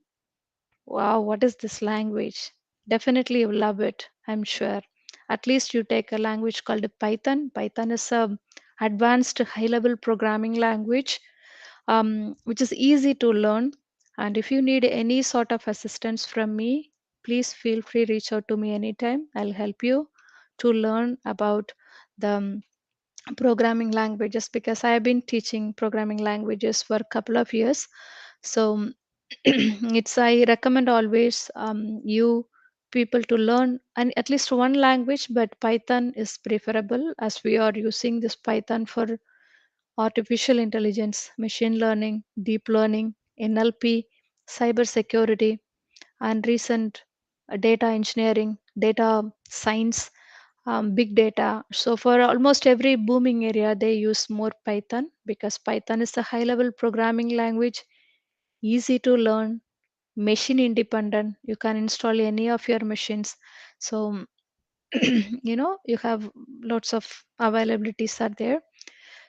Wow, what is this language? Definitely you love it, I'm sure. At least you take a language called Python. Python is a advanced high-level programming language, which is easy to learn. And if you need any sort of assistance from me, please feel free reach out to me anytime. I'll help you to learn about the programming languages because I have been teaching programming languages for a couple of years. So it's I recommend always you people to learn at least one language, but Python is preferable as we are using this Python for artificial intelligence, machine learning, deep learning, NLP, cyber security, and recent data engineering, data science, big data. So for almost every booming area, they use more Python because Python is a high level programming language, easy to learn, machine independent. You can install any of your machines. So, you have lots of availabilities are there.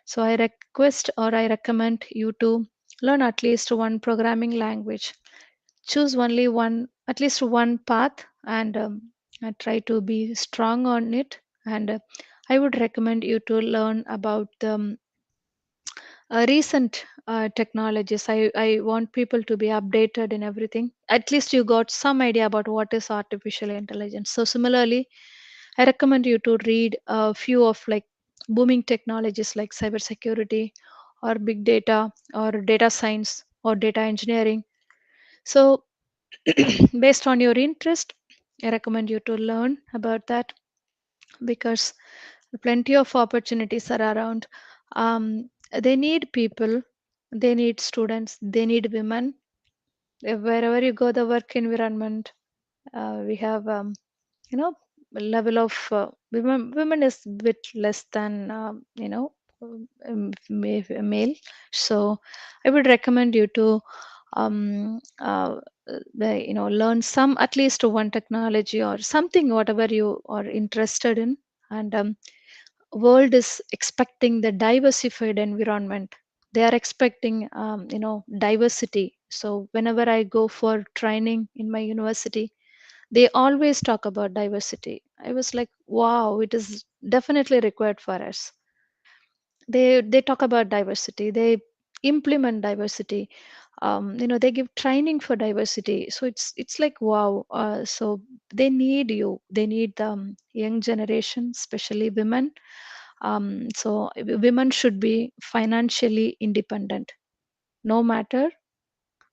So I request or I recommend you to learn at least one programming language. Choose only one, at least one path, and try to be strong on it. And I would recommend you to learn about the recent technologies. I want people to be updated in everything. At least you got some idea about what is artificial intelligence. So similarly, I recommend you to read a few of like booming technologies like cybersecurity or big data or data science or data engineering. So based on your interest, I recommend you to learn about that because plenty of opportunities are around. They need people, they need students, they need women. Wherever you go, the work environment, we have level of women is bit less than male. So I would recommend you to um, uh, learn some at least one technology or something whatever you are interested in. And world is expecting the diversified environment. They are expecting diversity. So whenever I go for training in my university, they always talk about diversity. I was like, wow, it is definitely required for us. They talk about diversity, they implement diversity, they give training for diversity. So it's like wow. So they need you, they need the young generation, especially women. So women should be financially independent. No matter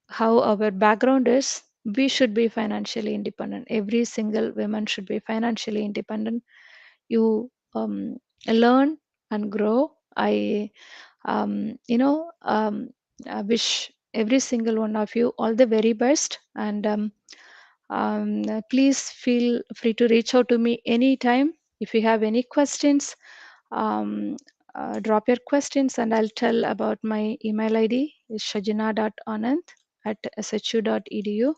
how our background is, we should be financially independent. Every single woman should be financially independent. You learn and grow. I wish every single one of you all the very best. And Please feel free to reach out to me anytime. If you have any questions, um, drop your questions and I'll tell about my email ID is shajina.anand@shu.edu.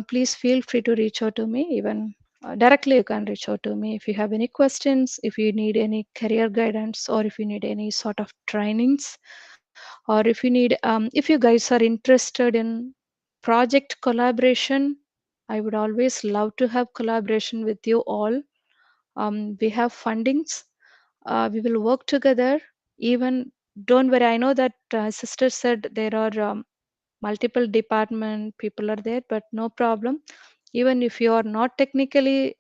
Please feel free to reach out to me. Even directly, you can reach out to me if you have any questions, if you need any career guidance, or if you need any sort of trainings, or if you need, if you guys are interested in project collaboration. I would always love to have collaboration with you all. We have fundings. We will work together. Even don't worry. I know that sister said there are multiple department people are there, but no problem. Even if you are not technically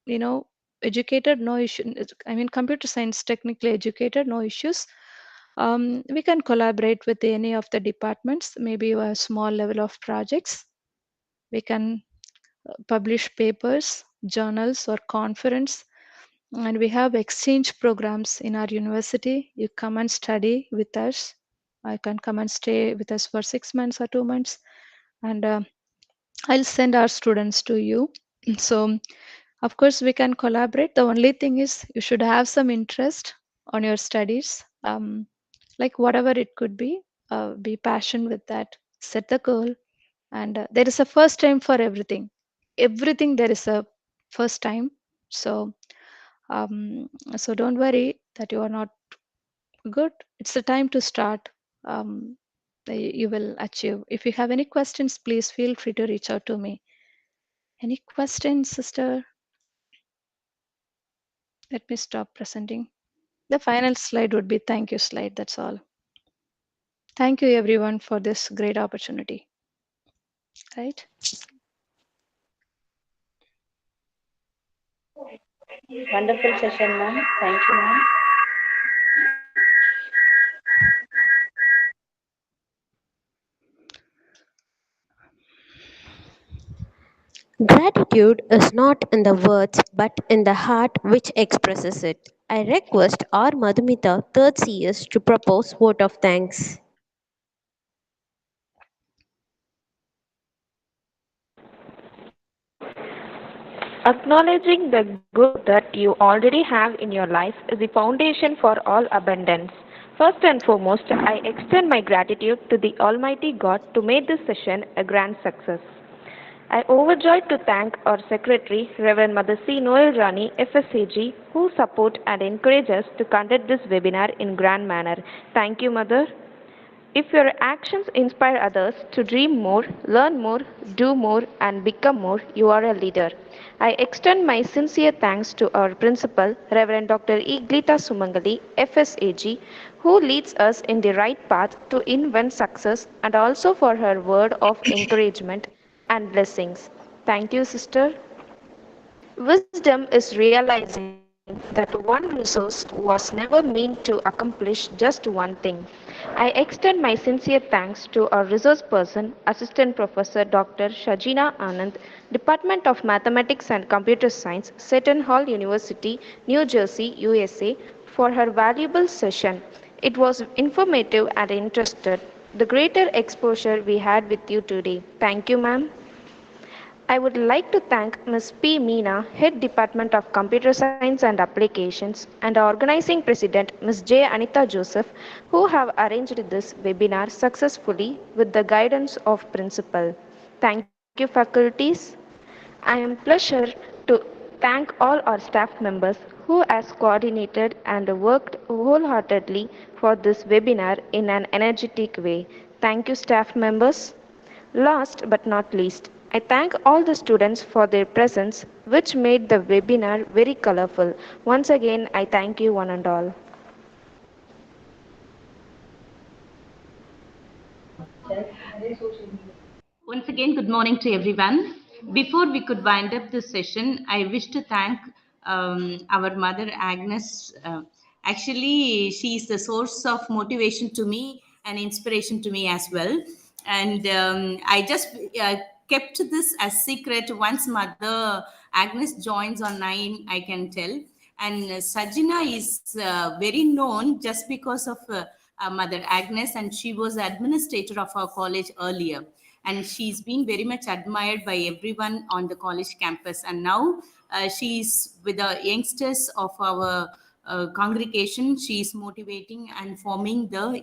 you know educated, no issue. I mean computer science technically educated, no issues. We can collaborate with any of the departments, maybe a small level of projects. We can publish papers, journals, or conference, and we have exchange programs in our university. You come and study with us. I can come and stay with us for 6 months or 2 months, and I'll send our students to you. So, of course, we can collaborate. The only thing is you should have some interest on your studies, like whatever it could be passionate with that. Set the goal, and there is a first time for everything. Everything there is a first time. So, so don't worry that you are not good. It's the time to start. Um, you will achieve. If you have any questions, please feel free to reach out to me. Any questions, sister? Let me stop presenting. The final slide would be thank you slide. That's all. Thank you everyone for this great opportunity. Right? Wonderful session, ma'am. Thank you, ma'am. Gratitude is not in the words but in the heart which expresses it. I request our Madhumita, third CS, to propose vote of thanks. Acknowledging the good that you already have in your life is the foundation for all abundance. First and foremost, I extend my gratitude to the Almighty God to make this session a grand success. I overjoyed to thank our Secretary, Reverend Mother C. Noel Rani, FSAG, who support and encourage us to conduct this webinar in grand manner. Thank you, Mother. If your actions inspire others to dream more, learn more, do more, and become more, you are a leader. I extend my sincere thanks to our principal, Reverend Dr. E. Glita Sumangali, FSAG, who leads us in the right path to invent success, and also for her word of encouragement and blessings. Thank you, sister. Wisdom is realizing that one resource was never meant to accomplish just one thing. I extend my sincere thanks to our resource person, Assistant Professor Dr. Shajina Anand, Department of Mathematics and Computer Science, Seton Hall University, New Jersey, USA, for her valuable session. It was informative and interested. The greater exposure we had with you today. Thank you, ma'am. I would like to thank Ms. P. Meena, Head Department of Computer Science and Applications, and our organizing president, Ms. J. Anita Joseph, who have arranged this webinar successfully with the guidance of principal. Thank you, faculties. I am pleasure to thank all our staff members who has coordinated and worked wholeheartedly for this webinar in an energetic way. Thank you, staff members. Last but not least, I thank all the students for their presence, which made the webinar very colorful. Once again, I thank you one and all. Once again, good morning to everyone. Before we could wind up this session, I wish to thank our mother Agnes. Actually, she is the source of motivation to me and inspiration to me as well. And I just kept this as secret. Once Mother Agnes joins on 9, I can tell. And Sajina is very known just because of Mother Agnes, and she was administrator of our college earlier. and she's been very much admired by everyone on the college campus. And now she's with the youngsters of our congregation. She's motivating and forming the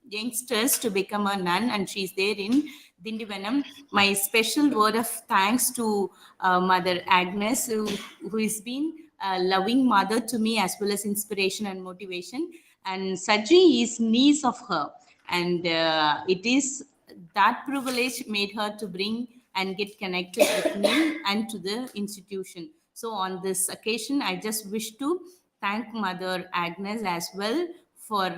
youngsters to become a nun, and she's there in Dindivanam. My special word of thanks to Mother Agnes, who has been a loving mother to me as well as inspiration and motivation. And Saji is niece of her, and it is that privilege made her to bring and get connected with me and to the institution. So on this occasion, I just wish to thank Mother Agnes as well for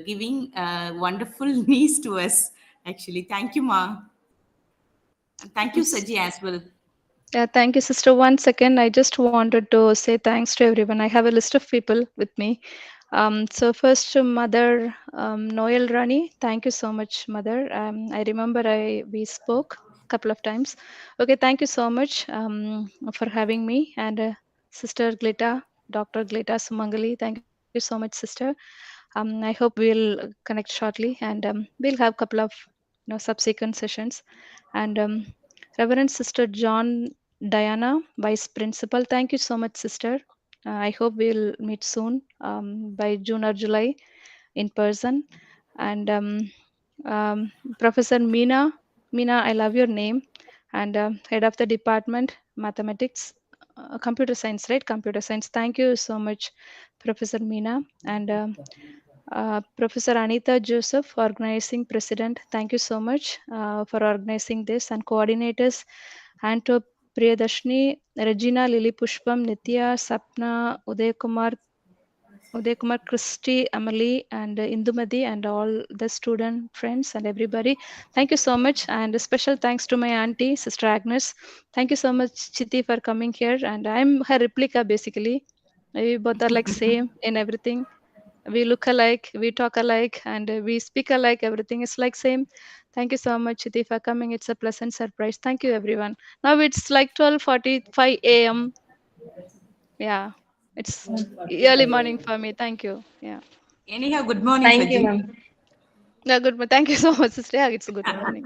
giving a wonderful niece to us. Actually, thank you, Ma. And thank you, Yes. Saji, as well. Yeah, thank you, sister. 1 second. I just wanted to say thanks to everyone. I have a list of people with me. So first to Mother Noel Rani. Thank you so much, Mother. I remember we spoke a couple of times. Okay, thank you so much for having me. And Sister Glita, Dr. Glita Sumangali. Thank you so much, sister. I hope we'll connect shortly, and we'll have a couple of subsequent sessions. And Reverend Sister John Diana, Vice Principal. Thank you so much, sister. I hope we'll meet soon by June or July in person. And Professor Meena, I love your name. And head of the department, mathematics, computer science, right? Computer science. Thank you so much, Professor Meena. And Professor Anita Joseph, organizing president. Thank you so much for organizing this, and coordinators Anto Priyadashni, Regina, Lily Pushpam, Nitya, Sapna, Uday Kumar, Christy, Emily, and Indumadi, and all the student friends and everybody. Thank you so much, and a special thanks to my auntie, Sister Agnes. Thank you so much, Chiti, for coming here. And I'm her replica basically. We both are like same in everything. We look alike, we talk alike, and we speak alike. Everything is like same. Thank you so much, Chiti, for coming. It's a pleasant surprise. Thank you, everyone. Now it's like 12:45 a.m. Yeah, it's early morning for me. Thank you. Yeah. Anyhow, good morning, Thank you, Saji. ma'am. Yeah, good. Thank you so much, sister. Yeah, it's a good morning.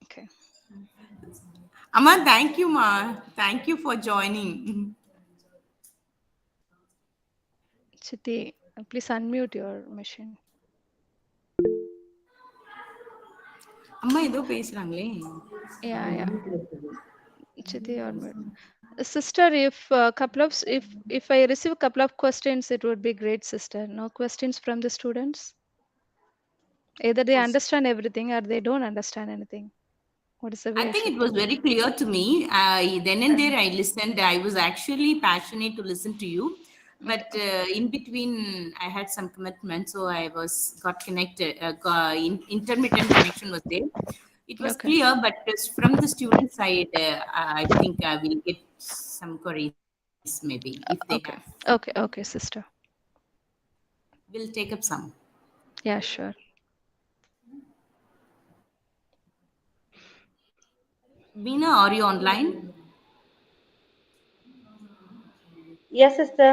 Okay. Amma, thank you, Ma. Thank you for joining. Chiti, please unmute your machine. அம்மா ஏதோ பேசுறாங்களே. Yeah, yeah. Chiti, unmute. Sister, if a couple of if I receive a couple of questions, it would be great, sister. No questions from the students. Either they understand everything or they don't understand anything. What is the I way I think should it was take? very clear to me. Then and there, I listened. I was actually passionate to listen to you, but Okay. in between, I had some commitment, so I was got connected. Intermittent connection was there. It was Okay. clear, but just from the student side, I think I will get some queries maybe if they have. Okay. Okay. Okay, sister. We'll take up some. Yeah, sure. Meena, are you online? Yes, sister.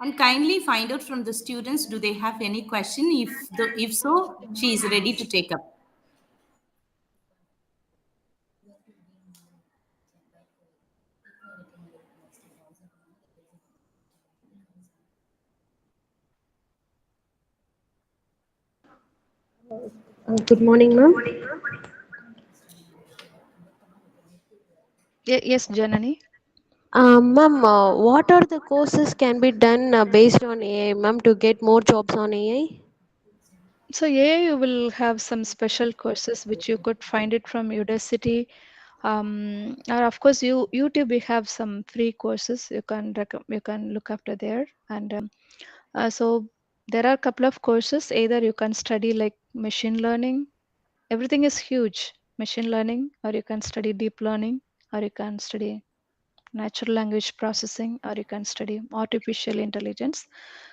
And kindly find out from the students, do they have any question? If so, she is ready to take up. Good morning, ma'am. Yes, Janani. Ma'am, what are the courses can be done based on AI, ma'am, to get more jobs on AI? So yeah, you will have some special courses which you could find it from Udacity. Or of course, YouTube we have some free courses you can look after there. And so there are a couple of courses. Either you can study like machine learning. Everything is huge. Machine learning, or you can study deep learning, or you can study natural language processing, or you can study artificial intelligence.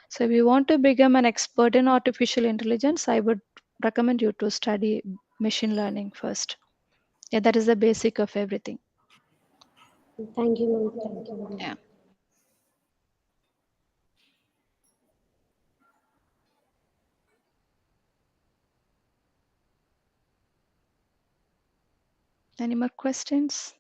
So if you want to become an expert in artificial intelligence, I would recommend you to study machine learning first. Yeah, that is the basic of everything. Thank you, ma'am. Thank you, ma'am. Yeah. Any more questions?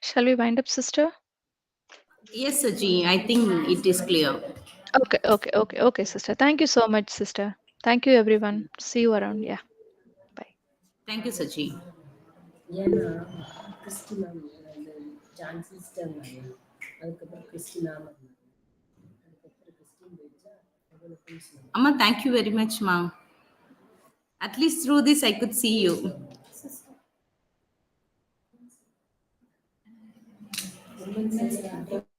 Shall we wind up, sister? Yes, Saji, I think it is clear. Okay, sister. Thank you so much, sister. Thank you, everyone. See you around. Yeah. Bye. Thank you, Saji. ஏன்னா Christina அந்த John sister அதுக்கப்புறம் Christina அதுக்கப்புறம் Christian வச்சா அவ்வளோ பேசணும். Amma, thank you very much, Ma. At least through this, I could see you. Woman